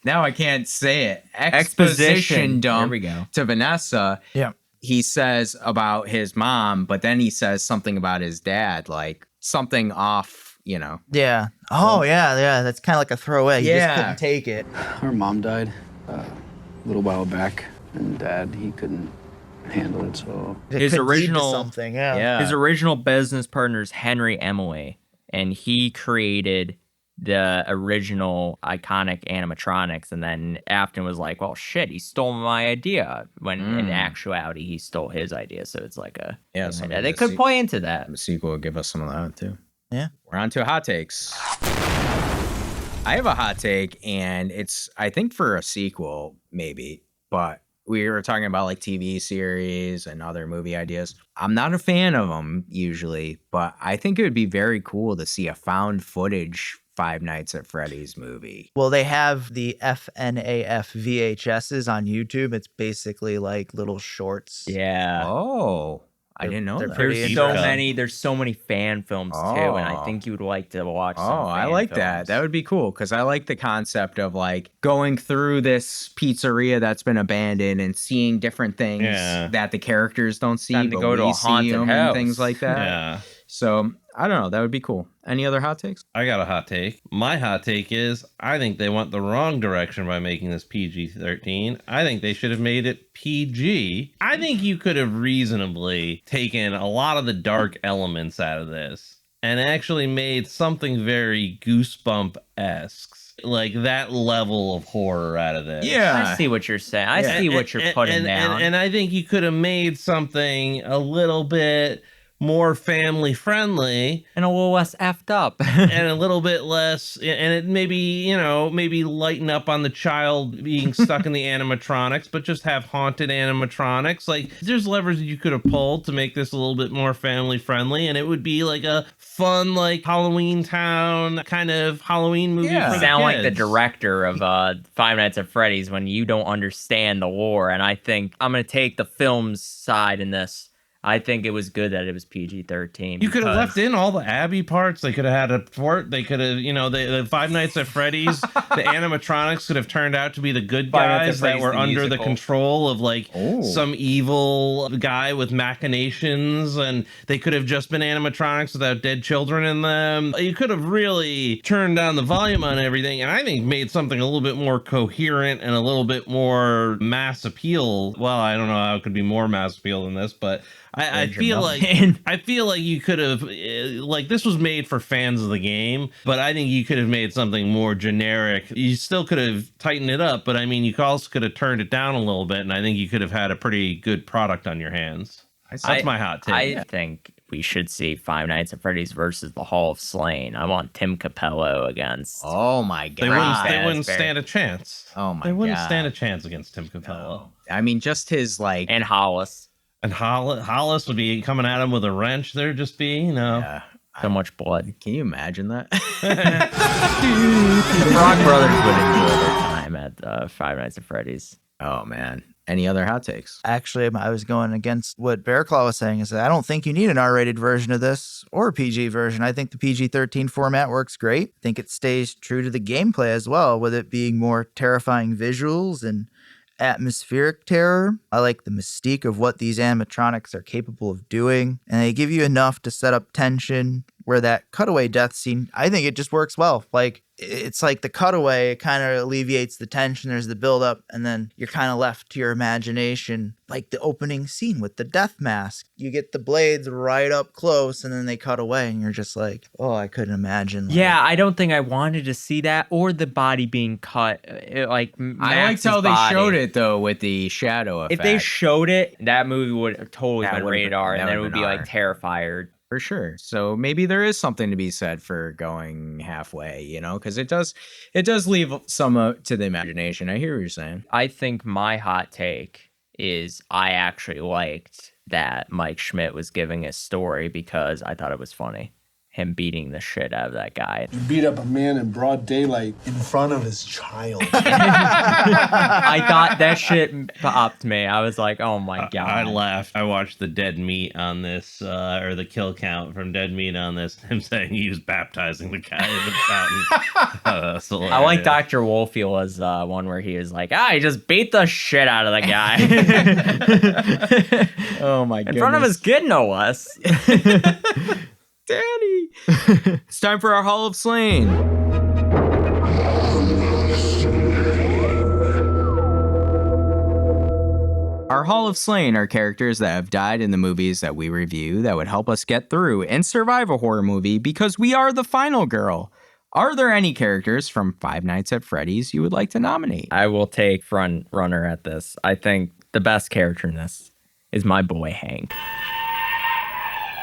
now I can't say it. Exposition dump There we go. to Vanessa. Yeah. He says about his mom, but then he says something about his dad, like something off, you know. Yeah. Oh, yeah. That's kind of like a throwaway. He Yeah. just couldn't take it. Our mom died a little while back, and Dad, he couldn't handle it, so... It His could lead to original- something, yeah. His original business partner is Henry Emily, and he created the original iconic animatronics. And then Afton was like, well, shit, he stole my idea. When in actuality, he stole his idea. So it's like a... Yeah, so they could play into that. The sequel will give us some of that, too. Yeah. We're on to hot takes. I have a hot take, and it's, I think, for a sequel, maybe, but we were talking about like TV series and other movie ideas. I'm not a fan of them usually, but I think it would be very cool to see a found footage Five Nights at Freddy's movie. Well, they have the FNAF VHSs on YouTube. It's basically like little shorts. Yeah. Oh, I didn't know they're that. pretty There's so many fan films too, and I think you would like to watch some Oh, I fan like films. that. That would be cool, because I like the concept of like going through this pizzeria that's been abandoned and seeing different things that the characters don't see. Time to but go to we a see haunted 'em house. and things like that. Yeah. So I don't know. That would be cool. Any other hot takes? I got a hot take. My hot take is I think they went the wrong direction by making this PG-13. I think they should have made it PG. I think you could have reasonably taken a lot of the dark elements out of this and actually made something very Goosebump-esque. Like that level of horror out of this. I see what you're saying. I see what you're putting down. And I think you could have made something a little bit more family friendly and a little less effed up and a little bit less, and it maybe lighten up on the child being stuck in the animatronics, but just have haunted animatronics. Like there's levers that you could have pulled to make this a little bit more family friendly, and it would be like a fun, like Halloween Town kind of Halloween movie. You for sound like the kids. director of Five Nights at Freddy's when you don't understand the lore. And I think I'm going to take the film's side in this. I think it was good that it was PG-13. You could have left in all the Abby parts. They could have had a fort. They could have, the Five Nights at Freddy's, the animatronics could have turned out to be the good Five Nights at guys that Freddy's, were the under musical. the control of like some evil guy with machinations, and they could have just been animatronics without dead children in them. You could have really turned down the volume on everything, and I think made something a little bit more coherent and a little bit more mass appeal. Well, I don't know how it could be more mass appeal than this, but I feel like you could have, like, this was made for fans of the game, but I think you could have made something more generic. You still could have tightened it up, but I mean, you also could have turned it down a little bit, and I think you could have had a pretty good product on your hands. That's my hot take. I think we should see Five Nights at Freddy's versus the Hall of Slain. I want Tim Capello against. Oh my god! They wouldn't stand a chance. Oh my god! They wouldn't stand a chance against Tim Capello. I mean, just his like and Hollis. And Hollis would be coming at him with a wrench. There'd just be, so much blood. Can you imagine that? The Rock Brothers would enjoy their time at Five Nights at Freddy's. Oh man. Any other hot takes? Actually, I was going against what Bearclaw was saying, is that I don't think you need an R-rated version of this or a PG version. I think the PG-13 format works great. I think it stays true to the gameplay as well, with it being more terrifying visuals and atmospheric terror. I like the mystique of what these animatronics are capable of doing, and they give you enough to set up tension, where that cutaway death scene, I think it just works well. Like, it's like the cutaway, it kind of alleviates the tension, there's the buildup, and then you're kind of left to your imagination. Like the opening scene with the death mask. You get the blades right up close, and then they cut away, and you're just like, oh, I couldn't imagine. Yeah, I don't think I wanted to see that, or the body being cut. I liked how they showed it, though, with the shadow effect. If they showed it, that movie would have totally been rated R, and then it would be like Terrifier. for sure. So maybe there is something to be said for going halfway, you know, because it does leave some to the imagination. I hear what you're saying. I think my hot take is I actually liked that Mike Schmidt was giving his story because I thought it was funny. Him beating the shit out of that guy. You beat up a man in broad daylight in front of his child. I thought that shit popped me. I was like, oh my God. I laughed. I watched the dead meat on this, or the kill count from dead meat on this. Him saying he was baptizing the guy in the fountain. I like Dr. Wolfie was one where he was like, he just beat the shit out of the guy. Oh my God. In front of his kid, no less. Daddy. It's time for our Hall of Slain. Our Hall of Slain are characters that have died in the movies that we review that would help us get through and survive a horror movie because we are the final girl. Are there any characters from Five Nights at Freddy's you would like to nominate? I will take front runner at this. I think the best character in this is my boy Hank.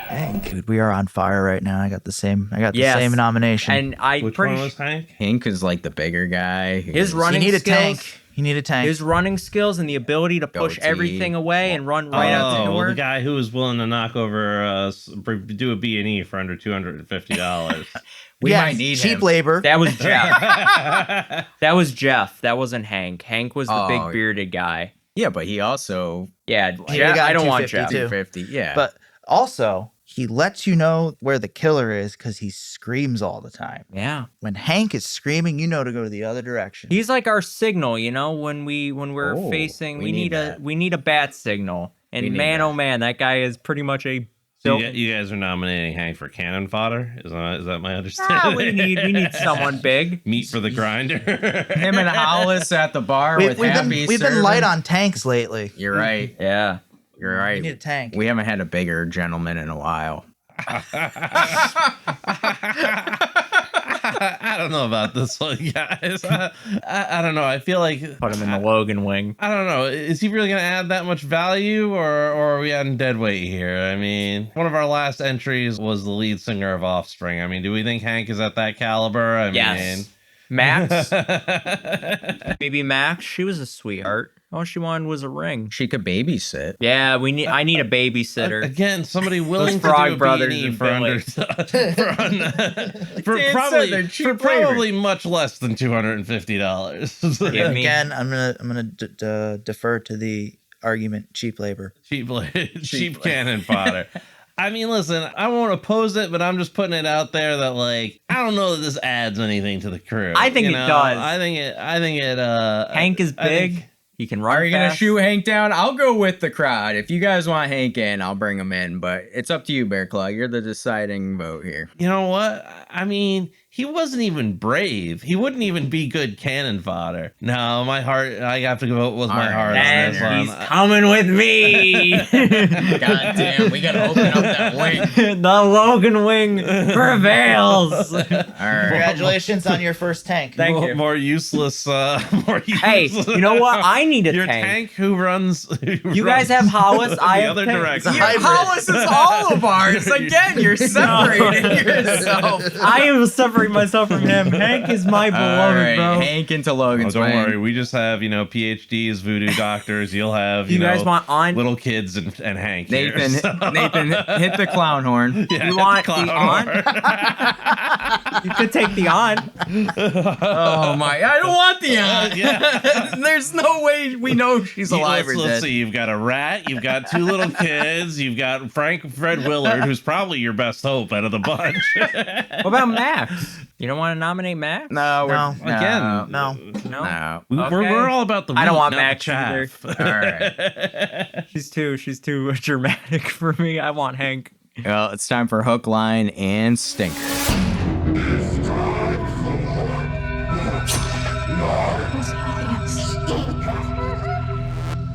Dang, dude, we are on fire right now. I got the same nomination. And Which one was Hank? Hank is like the bigger guy. His running he need skills. A tank. He need a tank. His running skills and the ability to push everything away and run right out the door. The guy who was willing to knock over, do a B&E for under $250. We might need cheap him. labor. That was Jeff. That was Jeff. That wasn't Hank. Hank was the big bearded guy. Yeah, but he also... Yeah, Jeff, I don't want Jeff. 250, yeah. But also... he lets you know where the killer is because he screams all the time. Yeah. When Hank is screaming, you know to go to the other direction. He's like our signal, you know, when we're facing we need a bat signal. And man, oh man, that guy is pretty much a So you guys are nominating Hank for cannon fodder? Is that my understanding? We need someone big. Meat for the grinder. Him and Hollis at the bar with Happy. We've been light on tanks lately. You're right. Yeah. You're right. We need a tank. We haven't had a bigger gentleman in a while. I don't know about this one, guys. I don't know. I feel like put him in the Logan wing. I don't know. Is he really going to add that much value, or are we adding dead weight here? I mean, one of our last entries was the lead singer of Offspring. I mean, do we think Hank is at that caliber? I mean, Max. Maybe Max. She was a sweetheart. All she wanted was a ring. She could babysit. Yeah, I need a babysitter. Again, somebody willing to Frog do a Brothers B&E and for under for probably much less than $250. Again, I'm gonna defer to the argument cheap labor. Cheap cannon fodder. I mean, listen, I won't oppose it, but I'm just putting it out there that, like, I don't know that this adds anything to the crew. I think it does. I think it. Hank is big. He can run. Are you fast. gonna shoot Hank down? I'll go with the crowd. If you guys want Hank in, I'll bring him in. But it's up to you, Bearclaw. You're the deciding vote here. You know what? I mean, he wasn't even brave. He wouldn't even be good cannon fodder. No, my heart. I have to vote with my heart on this one. He's coming with me. God damn, we gotta open up that wing. The Logan wing prevails. All right. Congratulations on your first tank. Thank you. More useless. Hey, you know what? I need a Your tank. tank who runs. You guys have Hollis. I have other tank. direction. Hollis is all of ours. Again, you're separating yourself. I am separating myself from him. Hank is my beloved, bro. Hank into Logan's don't wing. worry, we just have PhDs, voodoo doctors. You'll have you guys want on little kids and Hank. Nathan, here, so. Nathan, hit the clown horn. Yeah, you want the on? You could take the on. Oh my! I don't want the on. Yeah. There's no way we know she's alive or let's dead. see. You've got a rat. You've got two little kids. You've got Fred Willard, who's probably your best hope out of the bunch. What about Max? You don't want to nominate Max? No. We're all about the. I don't wheat, want not Max the either. chaff. All right. She's too dramatic for me. I want Hank. Well, it's time for hook, line, and stinker.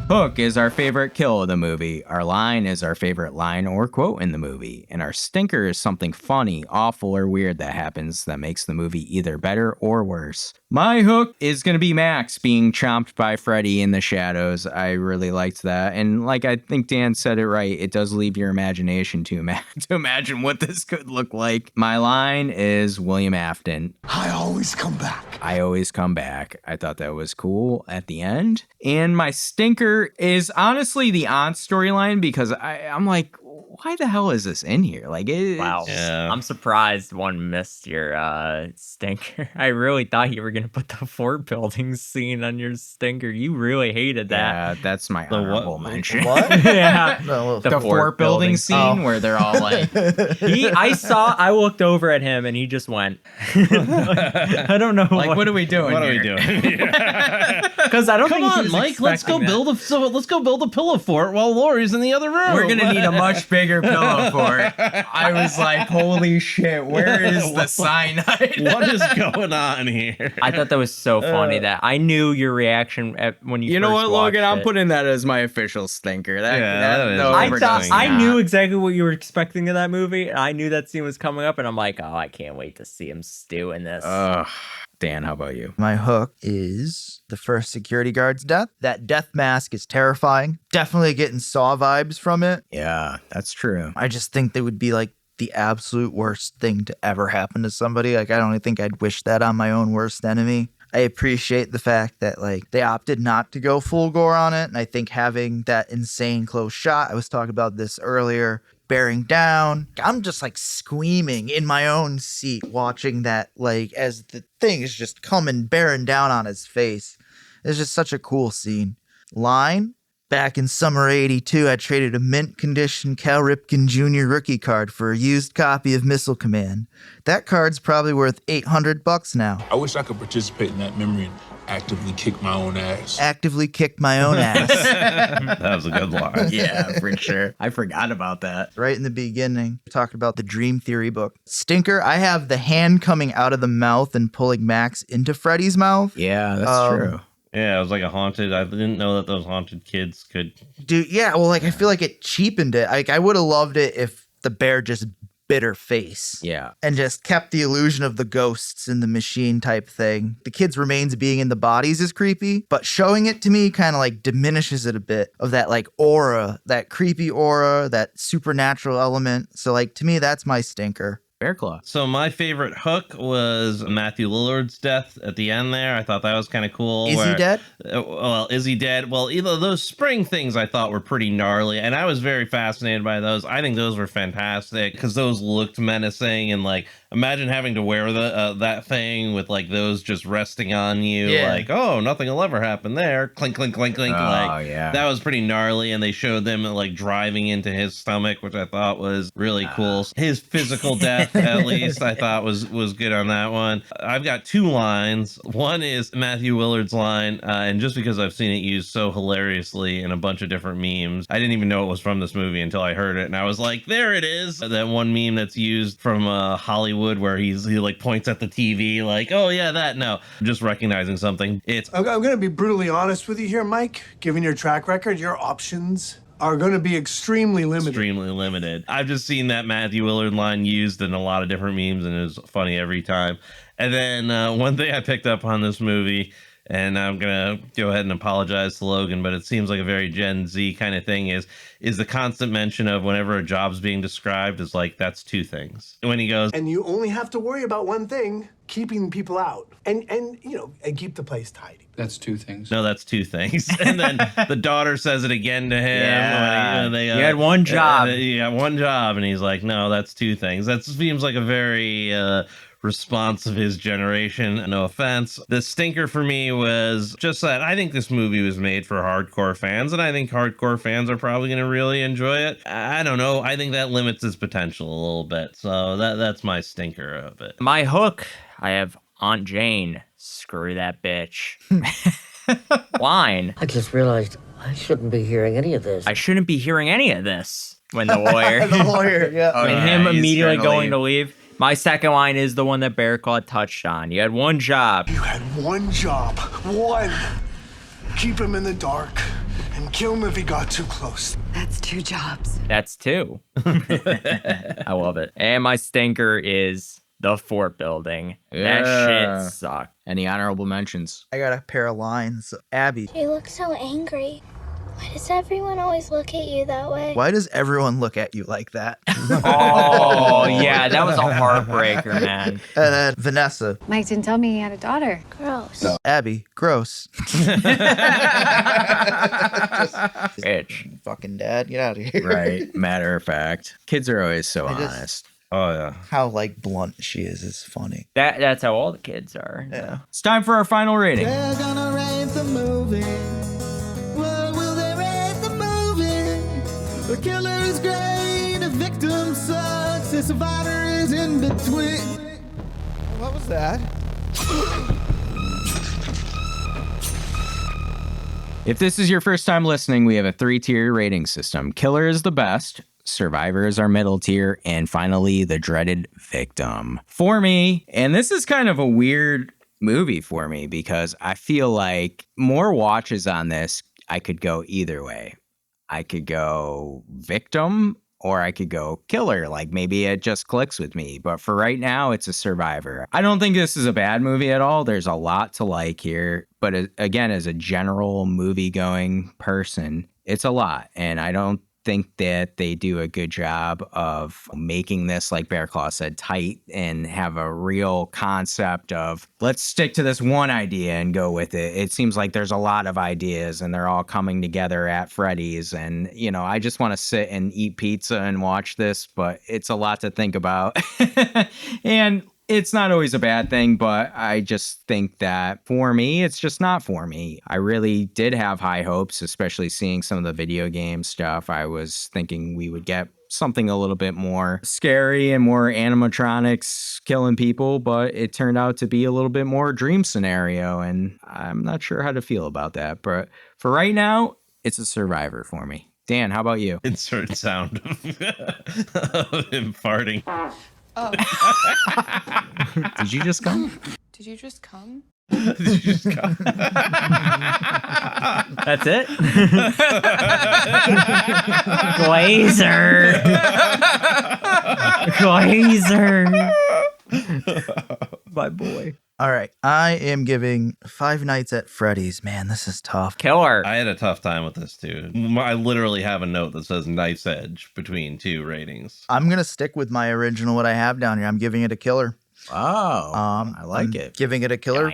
Hook is our favorite kill of the movie. Our line is our favorite line or quote in the movie. And our stinker is something funny, awful, or weird that happens that makes the movie either better or worse. My hook is going to be Max being chomped by Freddy in the shadows. I really liked that. And like I think Dan said it right, it does leave your imagination to imagine what this could look like. My line is William Afton. I always come back. I always come back. I thought that was cool at the end. And my stinker is honestly the aunt storyline because I'm like, why the hell is this in here? Like, wow. Yeah. I'm surprised one missed your stinker. I really thought you were going to put the fort building scene on your stinker. You really hated that. Yeah, that's my honorable mention. What? Yeah. No, the fort building scene where they're all like... I looked over at him and he just went... I don't know. Like, what are we doing What here? are we doing? Because I don't Come think on, Mike, let's go build a pillow fort while Laurie's in the other room. We're going to need a much bigger pillow fort. I was like, holy shit, where is the cyanide? What is going on here? I thought that was so funny that I knew your reaction when you. You know what, Logan? I'm it. putting that as my official stinker. I knew exactly what you were expecting in that movie. I knew that scene was coming up, and I'm like, oh, I can't wait to see him stew in this. Dan, how about you? My hook is the first security guard's death. That death mask is terrifying. Definitely getting Saw vibes from it. Yeah, that's true. I just think they would be like the absolute worst thing to ever happen to somebody. Like, I don't even think I'd wish that on my own worst enemy. I appreciate the fact that like they opted not to go full gore on it. And I think having that insane close shot, I was talking about this earlier, bearing down. I'm just like screaming in my own seat watching that, like as the thing is just coming bearing down on his face. It's just such a cool scene. Line. Back in summer 82, I traded a mint condition Cal Ripken Jr. rookie card for a used copy of Missile Command. That card's probably worth $800 now. I wish I could participate in that memory and actively kick my own ass. Actively kicked my own ass. That was a good line. Yeah, for sure. I forgot about that. Right in the beginning, talked about the Dream Theory book. Stinker, I have the hand coming out of the mouth and pulling Max into Freddy's mouth. Yeah, that's true. Yeah, it was like a haunted. I didn't know that those haunted kids could. Dude, yeah, well, like I feel like it cheapened it. Like I would have loved it if the bear just bit her face. Yeah. And just kept the illusion of the ghosts in the machine type thing. The kid's remains being in the bodies is creepy, but showing it to me kind of like diminishes it a bit of that like aura, that creepy aura, that supernatural element. So like to me, that's my stinker. Bearclaw. So my favorite hook was Matthew Lillard's death at the end there. I thought that was kind of cool. Is he dead? Well, is he dead? Well, either those spring things I thought were pretty gnarly, and I was very fascinated by those. I think those were fantastic because those looked menacing, and like imagine having to wear that thing with like those just resting on you. Yeah. Like, oh, nothing will ever happen there. Clink, clink, clink, clink. Oh, like, yeah. that was pretty gnarly, and they showed them like driving into his stomach, which I thought was really cool. His physical death, at least, I thought was good on that one. I've got two lines. One is Matthew Willard's line, and just because I've seen it used so hilariously in a bunch of different memes, I didn't even know it was from this movie until I heard it, and I was like, there it is. That one meme that's used from Hollywood where he like points at the TV like, oh yeah, that. No, just recognizing something. I'm going to be brutally honest with you here, Mike. Given your track record, your options are going to be extremely limited. Extremely limited. I've just seen that Matthew Willard line used in a lot of different memes, and it was funny every time. And then one thing I picked up on this movie, and I'm going to go ahead and apologize to Logan, but it seems like a very Gen Z kind of thing, is the constant mention of whenever a job's being described is like, that's two things. When he goes, and you only have to worry about one thing, keeping people out. And keep the place tidy. That's two things. No, that's two things. And then the daughter says it again to him. Yeah. You had one job. Yeah, one job. And he's like, no, that's two things. That seems like a very response of his generation. No offense. The stinker for me was just that I think this movie was made for hardcore fans, and I think hardcore fans are probably going to really enjoy it. I don't know. I think that limits its potential a little bit. So that's my stinker of it. My hook, I have Aunt Jane. Screw that bitch. Line. I just realized I shouldn't be hearing any of this. I shouldn't be hearing any of this. When the lawyer. The lawyer, yeah. And him immediately going to leave. My second line is the one that Bearclaw touched on. You had one job. You had one job. One. Keep him in the dark and kill him if he got too close. That's two jobs. That's two. I love it. And my stinker is the fort building. Yeah. That shit sucked. Any honorable mentions? I got a pair of lines. Abby. You look so angry. Why does everyone always look at you that way? Why does everyone look at you like that? Oh, yeah, that was a heartbreaker, man. And then Vanessa. Mike didn't tell me he had a daughter. Gross. No. Abby. Gross. Bitch. Fucking dad, get out of here. Right. Matter of fact. Kids are always so honest. Oh, yeah. How, like, blunt she is funny. That's how all the kids are. Yeah. It's time for our final rating. They're gonna rate the movie. What will they rate the movie? The killer is great, the victim sucks, the survivor is in between. What was that? If this is your first time listening, we have a 3-tier rating system. Killer is the best, Survivor is our middle tier, and finally, the dreaded victim. For me, and this is kind of a weird movie for me because I feel like more watches on this, I could go either way. I could go victim or I could go killer. Like maybe it just clicks with me. But for right now, it's a Survivor. I don't think this is a bad movie at all. There's a lot to like here. But again, as a general movie-going person, it's a lot. And I don't think that they do a good job of making this, like Bearclaw said, tight and have a real concept of let's stick to this one idea and go with it. It seems like there's a lot of ideas and they're all coming together at Freddys. And, you know, I just want to sit and eat pizza and watch this, but it's a lot to think about. And it's not always a bad thing, but I just think that for me, it's just not for me. I really did have high hopes, especially seeing some of the video game stuff. I was thinking we would get something a little bit more scary and more animatronics killing people, but it turned out to be a little bit more dream scenario, and I'm not sure how to feel about that. But for right now, it's a Survivor for me. Dan, how about you? Insert sound of him farting. Oh. Did you just come? Did you just come? Did you just come? That's it? Glazer. Glazer. My boy. All right. I am giving Five Nights at Freddy's. Man, this is tough. Killer. I had a tough time with this too. I literally have a note that says knife's edge between two ratings. I'm going to stick with my original, what I have down here. I'm giving it a killer. Oh, I like it. Giving it a killer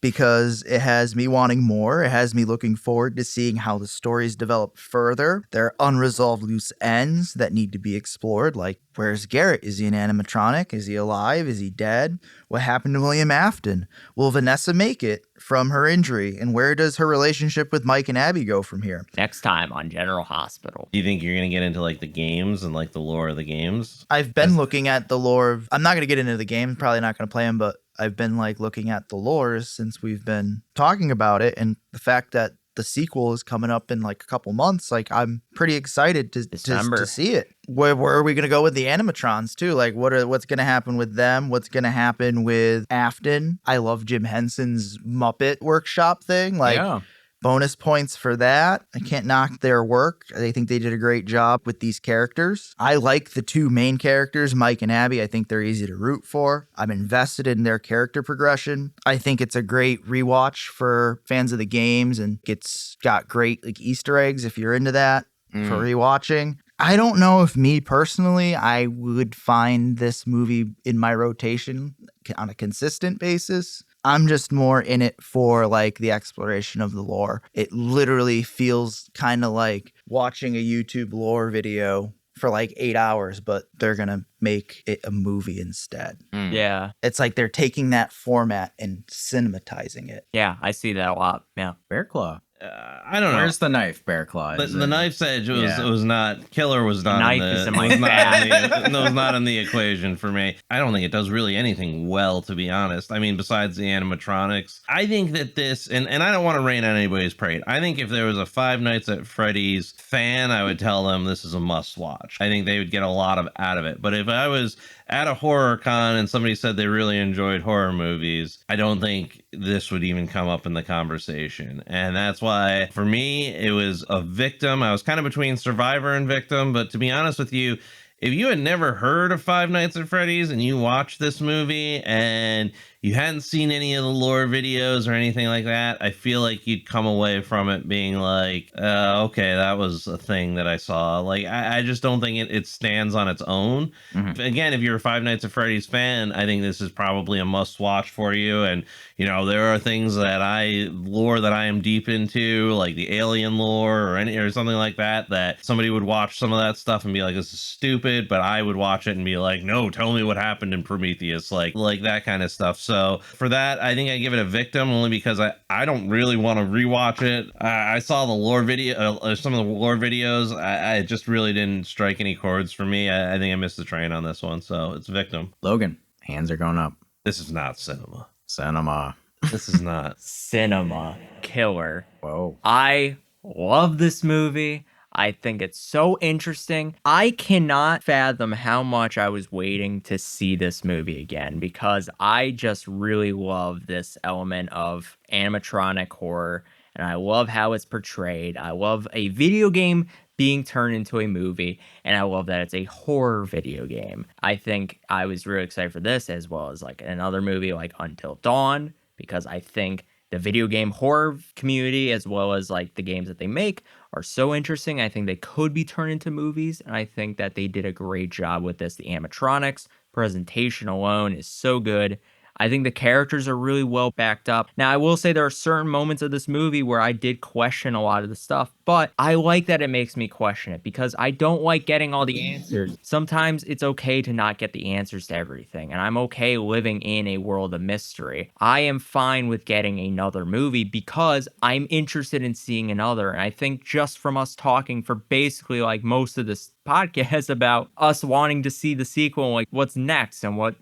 because it has me wanting more. It has me looking forward to seeing how the stories develop further. There are unresolved loose ends that need to be explored, like where's Garrett? Is he an animatronic? Is he alive? Is he dead? What happened to William Afton? Will Vanessa make it from her injury? And where does her relationship with Mike and Abby go from here? Next time on General Hospital. Do you think you're going to get into like the games and like the lore of the games? I've been looking at the lore of, I'm not going to get into the game, probably not going to play them, but I've been like looking at the lores since we've been talking about it, and the fact that the sequel is coming up in like a couple months, like I'm pretty excited to see it. Where are we going to go with the animatrons too? Like what's going to happen with them? What's going to happen with Afton? I love Jim Henson's Muppet Workshop thing. Like, yeah. Bonus points for that. I can't knock their work. I think they did a great job with these characters. I like the two main characters, Mike and Abby. I think they're easy to root for. I'm invested in their character progression. I think it's a great rewatch for fans of the games, and it's got great like Easter eggs if you're into that for rewatching. I don't know if me personally, I would find this movie in my rotation on a consistent basis. I'm just more in it for like the exploration of the lore. It literally feels kind of like watching a YouTube lore video for like 8 hours, but they're going to make it a movie instead. Yeah. It's like they're taking that format and cinematizing it. Yeah, I see that a lot. Yeah. Bearclaw. I don't know. Where's the knife, Bearclaw? The knife's edge was not. Killer was not. Knife is in my bag. Was not in the equation for me. I don't think it does really anything well, to be honest. I mean, besides the animatronics, I think that this, and I don't want to rain on anybody's parade. I think if there was a Five Nights at Freddy's fan, I would tell them this is a must watch. I think they would get a lot out of it. But if I was at a horror con and somebody said they really enjoyed horror movies, I don't think this would even come up in the conversation. And that's why, for me, it was a victim. I was kind of between Survivor and Victim, but to be honest with you, if you had never heard of Five Nights at Freddy's and you watched this movie and you hadn't seen any of the lore videos or anything like that, I feel like you'd come away from it being like, okay, that was a thing that I saw. Like, I just don't think it stands on its own. Again, if you're a Five Nights at Freddy's fan, I think this is probably a must watch for you. And, you know, there are things that lore that I am deep into, like the alien lore or something like that, that somebody would watch some of that stuff and be like, this is stupid, but I would watch it and be like, no, tell me what happened in Prometheus, like that kind of stuff. So for that, I think I give it a victim, only because I don't really want to rewatch it. I saw the lore video, some of the lore videos. I just really didn't strike any chords for me. I think I missed the train on this one, so it's a victim. Logan, hands are going up. This is not cinema. Cinema. This is not cinema. Killer. Whoa. I love this movie. I think it's so interesting. I cannot fathom how much I was waiting to see this movie again, because I just really love this element of animatronic horror, and I love how it's portrayed. I love a video game being turned into a movie, and I love that it's a horror video game. I think I was really excited for this, as well as like another movie like Until Dawn, because I think the video game horror community, as well as like the games that they make, are so interesting. I think they could be turned into movies, and I think that they did a great job with this. The animatronics presentation alone is so good. I think the characters are really well backed up. Now, I will say there are certain moments of this movie where I did question a lot of the stuff, but I like that it makes me question it, because I don't like getting all the answers. Sometimes it's okay to not get the answers to everything, and I'm okay living in a world of mystery. I am fine with getting another movie because I'm interested in seeing another, and I think just from us talking for basically like most of this podcast about us wanting to see the sequel, like what's next and what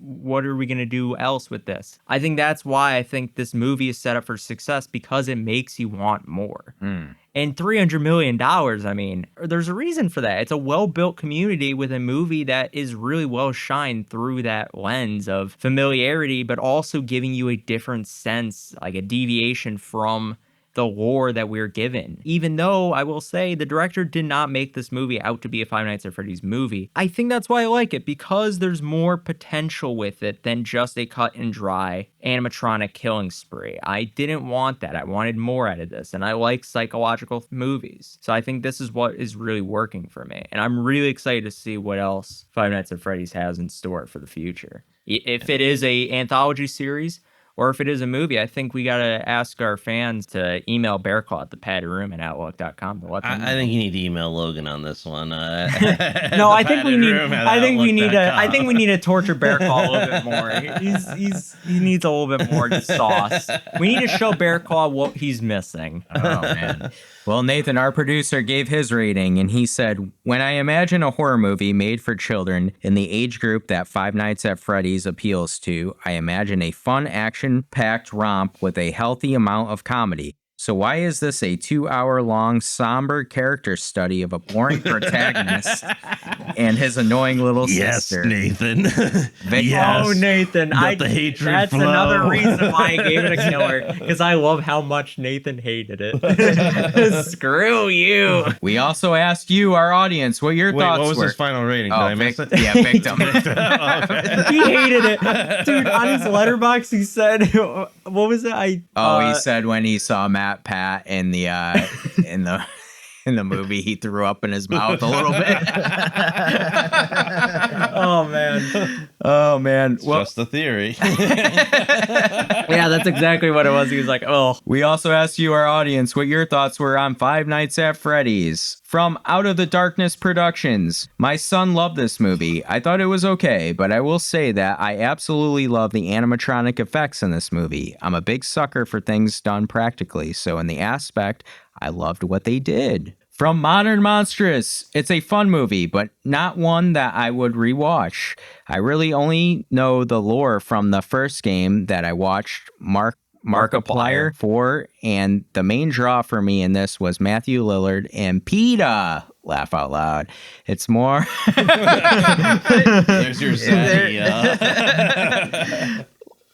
are we going to do else with this, I think that's why I think this movie is set up for success, because it makes you want more. And $300 million, I mean, there's a reason for that. It's a well-built community with a movie that is really well shined through that lens of familiarity, but also giving you a different sense, like a deviation from the lore that we're given. Even though I will say the director did not make this movie out to be a Five Nights at Freddy's movie, I think that's why I like it, because there's more potential with it than just a cut and dry animatronic killing spree. I didn't want that. I wanted more out of this, and I like psychological movies. So I think this is what is really working for me, and I'm really excited to see what else Five Nights at Freddy's has in store for the future. If it is a anthology series, or if it is a movie, I think we got to ask our fans to email Bearclaw at thepaddedroom@outlook.com to let them know. I think you need to email Logan on this one. No, I think we need to torture Bearclaw a little bit more. He needs a little bit more sauce. We need to show Bearclaw what he's missing. Oh man. Well, Nathan, our producer, gave his rating, and he said, "When I imagine a horror movie made for children in the age group that Five Nights at Freddy's appeals to, I imagine a fun, action-packed romp with a healthy amount of comedy. So why is this a 2-hour-long somber character study of a boring protagonist and his annoying little sister?" Nathan. Yes. Oh, Nathan. The hatred that's flow. Another reason why I gave it a killer, because I love how much Nathan hated it. Screw you. We also asked you, our audience, what your thoughts were. What was his final rating? Did I miss it? Yeah, victim. He hated it. Dude, on his letterbox, he said, what was it? He said when he saw Pat in the in the movie, he threw up in his mouth a little bit. Oh man. It's just a theory. Yeah, that's exactly what it was. He was like, oh. We also asked you, our audience, what your thoughts were on Five Nights at Freddy's. From Out of the Darkness Productions, my son loved this movie. I thought it was okay, but I will say that I absolutely love the animatronic effects in this movie. I'm a big sucker for things done practically, so in the aspect, I loved what they did. From Modern Monstrous, it's a fun movie, but not one that I would rewatch. I really only know the lore from the first game that I watched Markiplier for, and the main draw for me in this was Matthew Lillard and PETA. Laugh out loud. It's more... There's your Zaddy.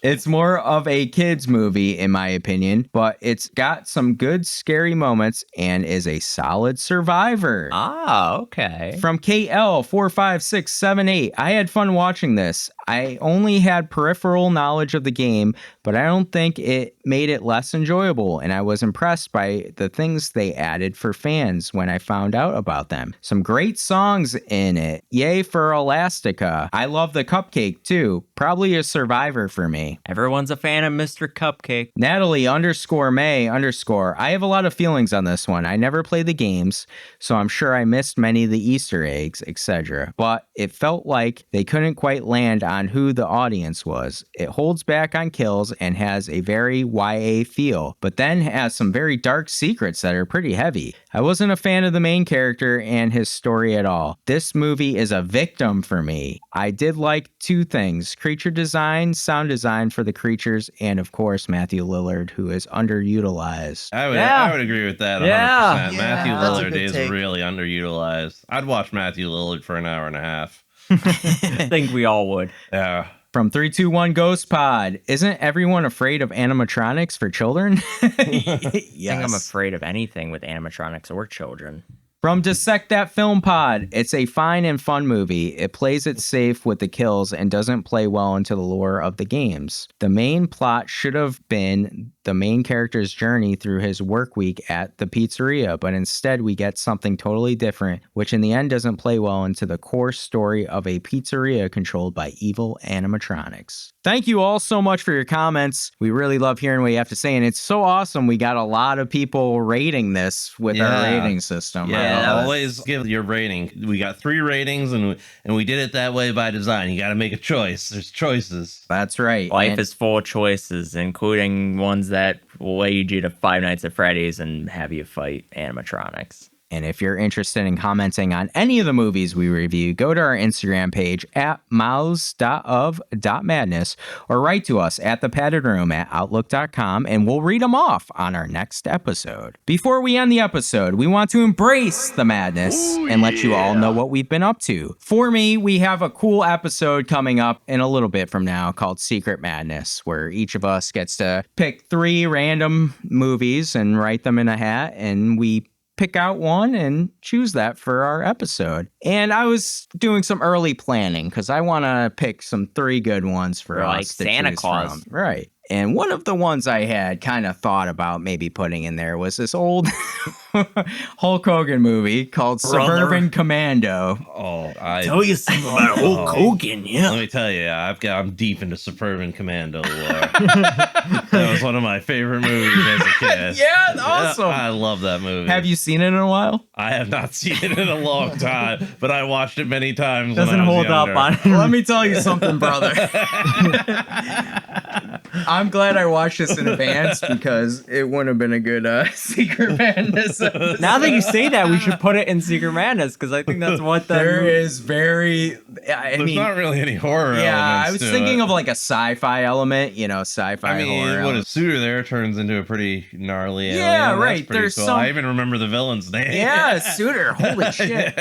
It's more of a kid's movie, in my opinion, but it's got some good scary moments and is a solid survivor. Ah, okay. From KL45678, I had fun watching this. I only had peripheral knowledge of the game, but I don't think it made it less enjoyable, and I was impressed by the things they added for fans when I found out about them. Some great songs in it. Yay for Elastica. I love the cupcake too. Probably a survivor for me. Everyone's a fan of Mr. Cupcake. Natalie_May_. I have a lot of feelings on this one. I never played the games, so I'm sure I missed many of the Easter eggs, etc. But it felt like they couldn't quite land on who the audience was. It holds back on kills and has a very YA feel, but then has some very dark secrets that are pretty heavy. I wasn't a fan of the main character and his story at all. This movie is a victim for me. I did like two things: creature design, sound design for the creatures, and of course Matthew Lillard, who is underutilized. I would agree with that 100%. Yeah. Matthew that's a Lillard good is take. really underutilized. I'd watch Matthew Lillard for an hour and a half. I think we all would. Yeah. From 321 Ghost Pod, isn't everyone afraid of animatronics for children? I think I'm afraid of anything with animatronics or children. From Dissect That Film Pod, it's a fine and fun movie. It plays it safe with the kills and doesn't play well into the lore of the games. The main plot should have been the main character's journey through his work week at the pizzeria, but instead we get something totally different, which in the end doesn't play well into the core story of a pizzeria controlled by evil animatronics. Thank you all so much for your comments. We really love hearing what you have to say, and it's so awesome. We got a lot of people rating this with our rating system. Yeah, always give your rating. We got 3 ratings, and we did it that way by design. You got to make a choice. There's choices. That's right. Life is full of choices, including ones that will lead you to Five Nights at Freddy's and have you fight animatronics. And if you're interested in commenting on any of the movies we review, go to our Instagram page at mouths.of.madness or write to us at thepaddedroom@outlook.com and we'll read them off on our next episode. Before we end the episode, we want to embrace the madness and let you all know what we've been up to. For me, we have a cool episode coming up in a little bit from now called Secret Madness, where each of us gets to pick 3 random movies and write them in a hat, and we pick out one and choose that for our episode. And I was doing some early planning because I want to pick some 3 good ones for us like to Santa choose Claus. from. Right. And one of the ones I had kind of thought about maybe putting in there was this old Hulk Hogan movie called Suburban Commando. Oh, I Tell you something about Hulk Hogan, yeah. Let me tell you, I'm deep into Suburban Commando lore. That was one of my favorite movies as a kid. Yeah, awesome. I love that movie. Have you seen it in a while? I have not seen it in a long time, but I watched it many times. Doesn't when I was hold up younger. on Let me tell you something, brother. I'm glad I watched this in advance because it wouldn't have been a good Secret Madness episode. Now that you say that, we should put it in Secret Madness because I think that's what There is very. I There's mean, not really any horror. yeah, I elements was to thinking it. of like a sci-fi element, sci-fi I mean, horror. what element. a suitor there turns into a pretty gnarly alien. Yeah, That's right, pretty there's cool. some- I even remember the villain's name. Yeah, Suitor. Holy shit.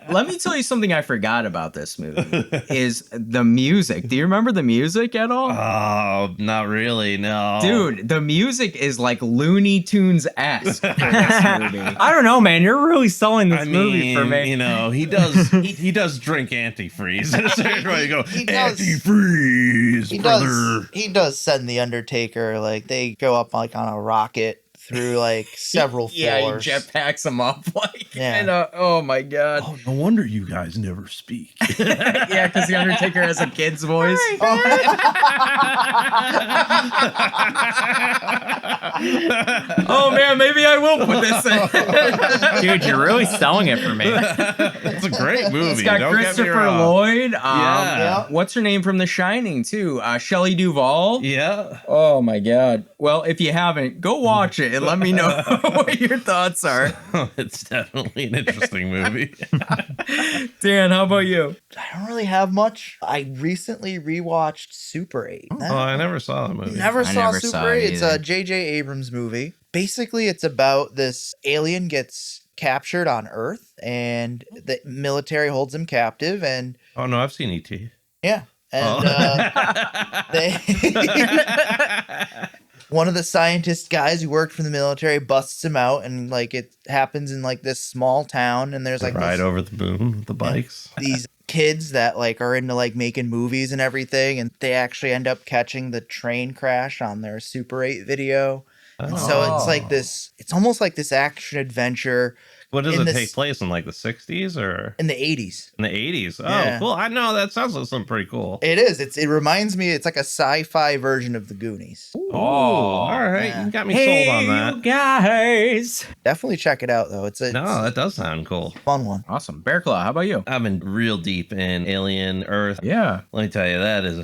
Let me tell you something I forgot about this movie is the music. Do you remember the music at all? Oh, not really, no. Dude, the music is like Looney Tunes-esque for this movie. I don't know, man. You're really selling this movie for me. You know, he does he does drink antifreeze. At a certain point, you go, He does. antifreeze, He brother. does send the Undertaker, like they go up like on a rocket through like several Yeah, he floors. jetpacks them up like, Yeah. and oh my god. Oh, no wonder you guys never speak. Yeah, because the Undertaker has a kid's voice. Oh man, maybe I will put this in. Dude, you're really selling it for me. It's a great movie. It's got Don't get me Christopher wrong. Lloyd. Yeah. What's her name from The Shining too? Shelley Duvall. Yeah. Oh my god. Well, if you haven't, go watch it and let me know what your thoughts are. It's definitely an interesting movie. Dan, how about you? I don't really have much. I recently rewatched Super 8. Oh, I never saw that movie. Never saw never Super saw it 8. It's either. a J.J. Abrams movie. Basically, it's about this alien gets captured on Earth, and the military holds him captive, and Oh no, I've seen E.T. yeah. And they one of the scientist guys who worked for the military busts him out, and like it happens in like this small town, and there's like ride over the moon with the bikes. These kids that like are into like making movies and everything, and they actually end up catching the train crash on their Super 8 video. And so it's like this, it's almost like this action adventure. What does it take place in, like the 60s or in the 80s? In the 80s. Oh, Yeah. cool. I know that sounds like something pretty cool. It is. It reminds me. It's like a sci-fi version of the Goonies. Oh, all right. Yeah. You got me sold on that. You guys. Definitely check it out, though. No, that does sound cool. Fun one. Awesome. Bearclaw, how about you? I've been real deep in Alien Earth. Yeah. Let me tell you, that's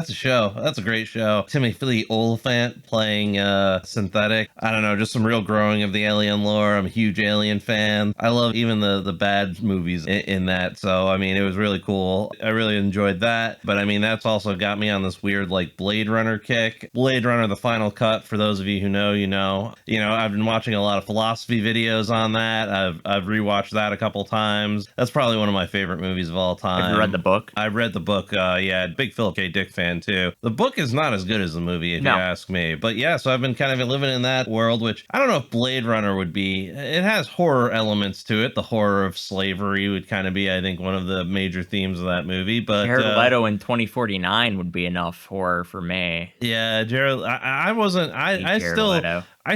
a show. That's a great show. Timothy Olyphant playing synthetic. I don't know, just some real growing of the Alien lore. I'm a huge Alien fan. I love even the bad movies in that. So, I mean, it was really cool. I really enjoyed that. But, I mean, that's also got me on this weird, like, Blade Runner kick. Blade Runner, the final cut, for those of you who know, you know. You know, I've been watching a lot of philosophy videos on that. I've rewatched that a couple times. That's probably one of my favorite movies of all time. Have you read the book? I've read the book. Yeah, big Philip K. Dick fan, too. The book is not as good as the movie, if you ask me. But, yeah, so I've been kind of living in that world, which I don't know if Blade Runner would be. It has horror elements to it. The horror of slavery would kind of be, I think, one of the major themes of that movie. But Jared Leto in 2049 would be enough horror for me. Yeah, Jared. I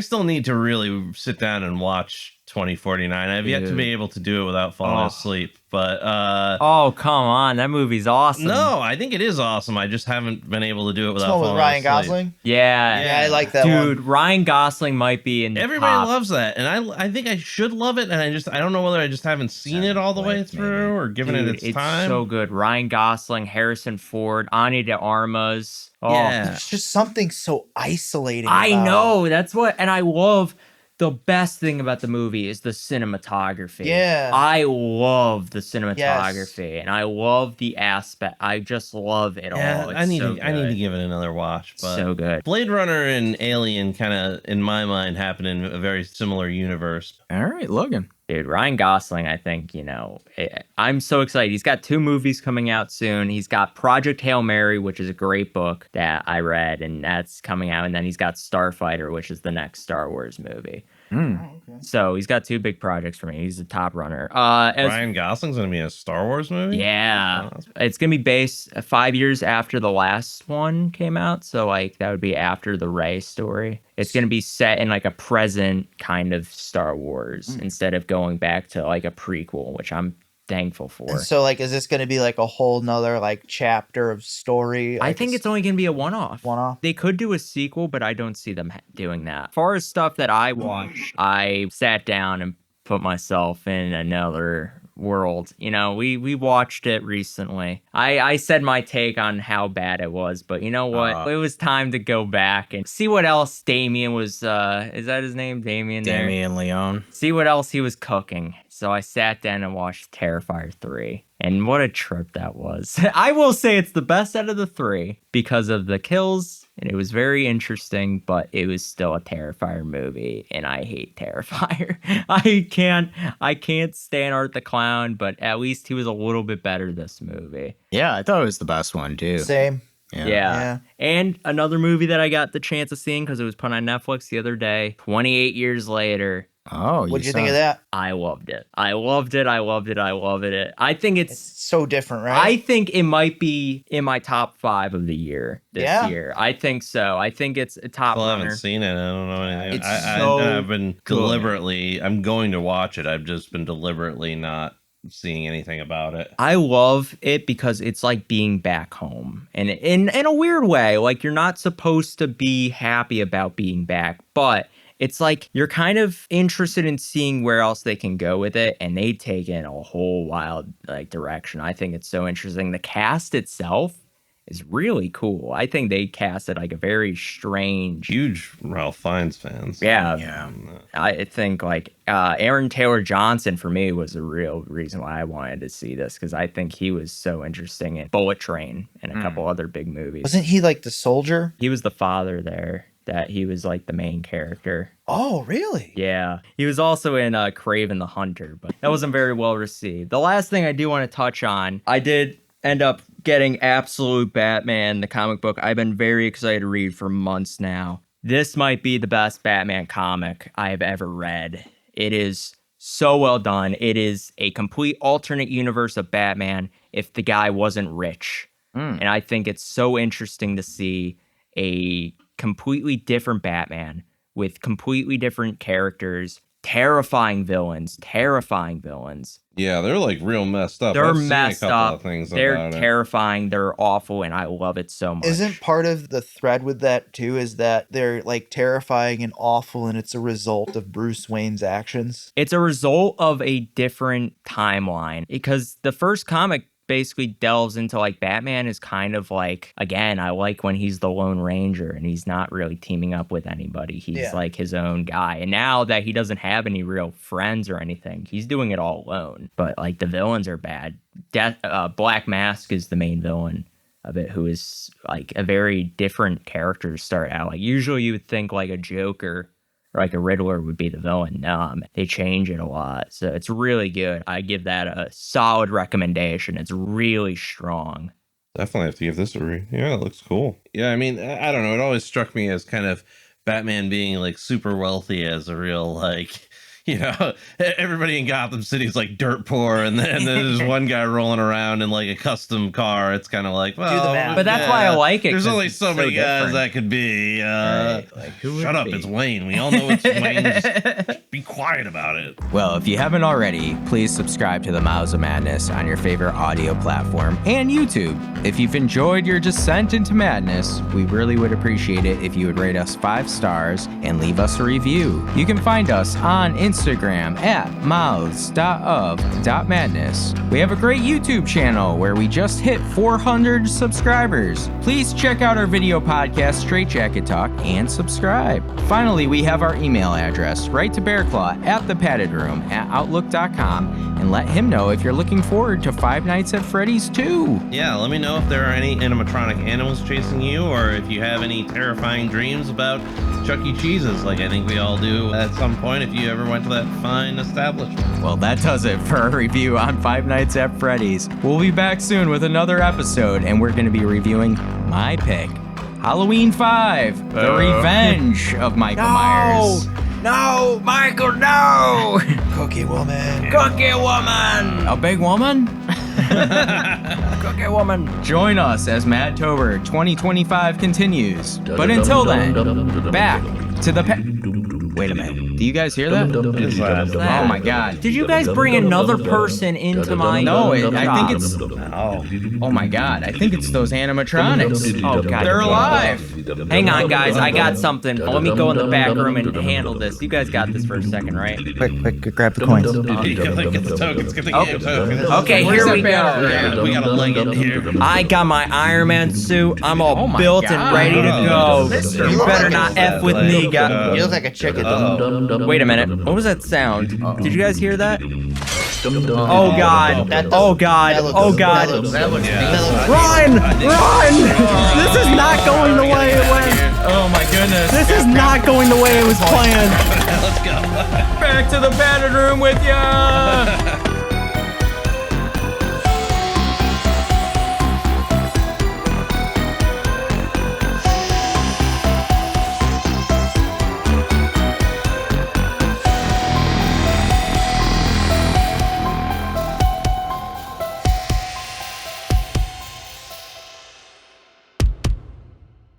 still need to really sit down and watch 2049. I've yet to be able to do it without falling asleep. But oh, come on, that movie's awesome. No, I think it is awesome. I just haven't been able to do it without falling with Ryan asleep. Gosling. Yeah, I like that dude. one. Ryan Gosling might be in the Everybody top. loves that, and I think I should love it, and I don't know whether I just haven't seen it all the way through or given Dude, it its time. so good. Ryan Gosling, Harrison Ford, Ani de Armas. Oh, Yeah. It's just something so isolating. I about it. know. That's what, and I love. The best thing about the movie is the cinematography. Yeah. I love the cinematography, and I love the aspect. I just love it all. It's I need so to give it another watch. But So good. Blade Runner and Alien kind of, in my mind, happen in a very similar universe. All right, Logan. Dude, Ryan Gosling, I think, I'm so excited. He's got 2 movies coming out soon. He's got Project Hail Mary, which is a great book that I read, and that's coming out. And then he's got Starfighter, which is the next Star Wars movie. So he's got 2 big projects for me. He's the top runner. Ryan Gosling's going to be in a Star Wars movie? Yeah. It's going to be based 5 years after the last one came out. So, like, that would be after the Rey story. It's going to be set in, like, a present kind of Star Wars instead of going back to, like, a prequel, which I'm thankful for. And so, like, is this going to be like a whole nother like chapter of story? I think it's only going to be a one-off. One-off. They could do a sequel, but I don't see them doing that. As far as stuff that I watched, I sat down and put myself in another world. We watched it recently. I said my take on how bad it was, but you know what? It was time to go back and see what else Damien was, is that his name? Damien Leone. See what else he was cooking. So I sat down and watched Terrifier 3. And what a trip that was. I will say it's the best out of the 3 because of the kills, and it was very interesting, but it was still a Terrifier movie, and I hate Terrifier. I can't stand Art the Clown, but at least he was a little bit better this movie. Yeah, I thought it was the best one, too. Same. Yeah. And another movie that I got the chance of seeing because it was put on Netflix the other day, 28 years later. Oh, what'd you think of that? I loved it. I loved it. I think it's so different, right? I think it might be in my top 5 of the year this year. I think so. I think it's a top I runner. haven't seen it. I don't know anything. It's I've been deliberately, I'm going to watch it. I've just been deliberately not seeing anything about it. I love it because it's like being back home, and in a weird way, like you're not supposed to be happy about being back, but it's like you're kind of interested in seeing where else they can go with it, and they take in a whole wild like direction. I think it's so interesting. The cast itself is really cool. I think they casted like a very strange, huge Ralph Fiennes fans. Yeah. I think like Aaron Taylor Johnson for me was a real reason why I wanted to see this, because I think he was so interesting in Bullet Train and a couple other big movies. Wasn't he like the soldier? He was the father there. That he was like the main character. Oh, really? Yeah. He was also in Kraven the Hunter, but that wasn't very well received. The last thing I do want to touch on, I did end up getting Absolute Batman, the comic book I've been very excited to read for months now. This might be the best Batman comic I've ever read. It is so well done. It is a complete alternate universe of Batman if the guy wasn't rich. And I think it's so interesting to see a completely different Batman with completely different characters, terrifying villains. Yeah, they're like real messed up. They're I've seen a messed couple up. of things They're about it. terrifying. They're awful, and I love it so much. Isn't part of the thread with that too is that they're like terrifying and awful, and it's a result of Bruce Wayne's actions? It's a result of a different timeline, because the first comic basically delves into like Batman is kind of like, again, I like when he's the Lone Ranger and he's not really teaming up with anybody. He's like his own guy. And now that he doesn't have any real friends or anything, he's doing it all alone. But like the villains are bad. Black Mask is the main villain of it, who is like a very different character to start out. Like usually you would think like a Joker or like a Riddler would be the villain. They change it a lot. So it's really good. I give that a solid recommendation. It's really strong. Definitely have to give this a read. Yeah, it looks cool. Yeah, I mean, I don't know. It always struck me as kind of Batman being like super wealthy as a real like, you know, everybody in Gotham City is like dirt poor, and then there's one guy rolling around in like a custom car. It's kind of like, well, but that's why I like it. There's only so many guys different. that could be. Right. Like, who Shut would up, be? it's Wayne. We all know it's Wayne. Just be quiet about it. Well, if you haven't already, please subscribe to the Mouths of Madness on your favorite audio platform and YouTube. If you've enjoyed your descent into madness, we really would appreciate it if you would rate us 5 stars and leave us a review. You can find us on Instagram at mouths.of.madness. We have a great YouTube channel where we just hit 400 subscribers. Please check out our video podcast, Straight Jacket Talk, and subscribe. Finally, we have our email address. Write to Bearclaw at thepaddedroom@outlook.com and let him know if you're looking forward to Five Nights at Freddy's 2. Yeah, let me know if there are any animatronic animals chasing you, or if you have any terrifying dreams about Chuck E. Cheese's, like I think we all do at some point if you ever went to that fine establishment. Well, that does it for our review on Five Nights at Freddy's. We'll be back soon with another episode, and we're going to be reviewing my pick, Halloween 5, The Revenge of Michael Myers. No, Michael, no! Cookie woman. Cookie woman! A big woman? Cookie woman. Join us as Madtober 2025 continues. But until then, back to the Wait a minute. Do you guys hear that? Oh my god. Did you guys bring another person into my... No, I think it's... Oh my god. I think it's those animatronics. Oh god. They're alive. Hang on, guys. I got something. Let me go in the back room and handle this. You guys got this for a second, right? Quick, grab the coins. Get the tokens. Get the game tokens. Okay, here we go. Yeah, we got a leg in here. I got my Iron Man suit. I'm all my built God. and ready to go. You better not F with me, guys. You look like a chicken. Wait a minute. What was that sound? Did you guys hear that? Oh god. Oh god. Oh god. Run! Run! This is not going the way it went. Oh my goodness. This is not going the way it was planned. Let's go. Back to the padded room with ya.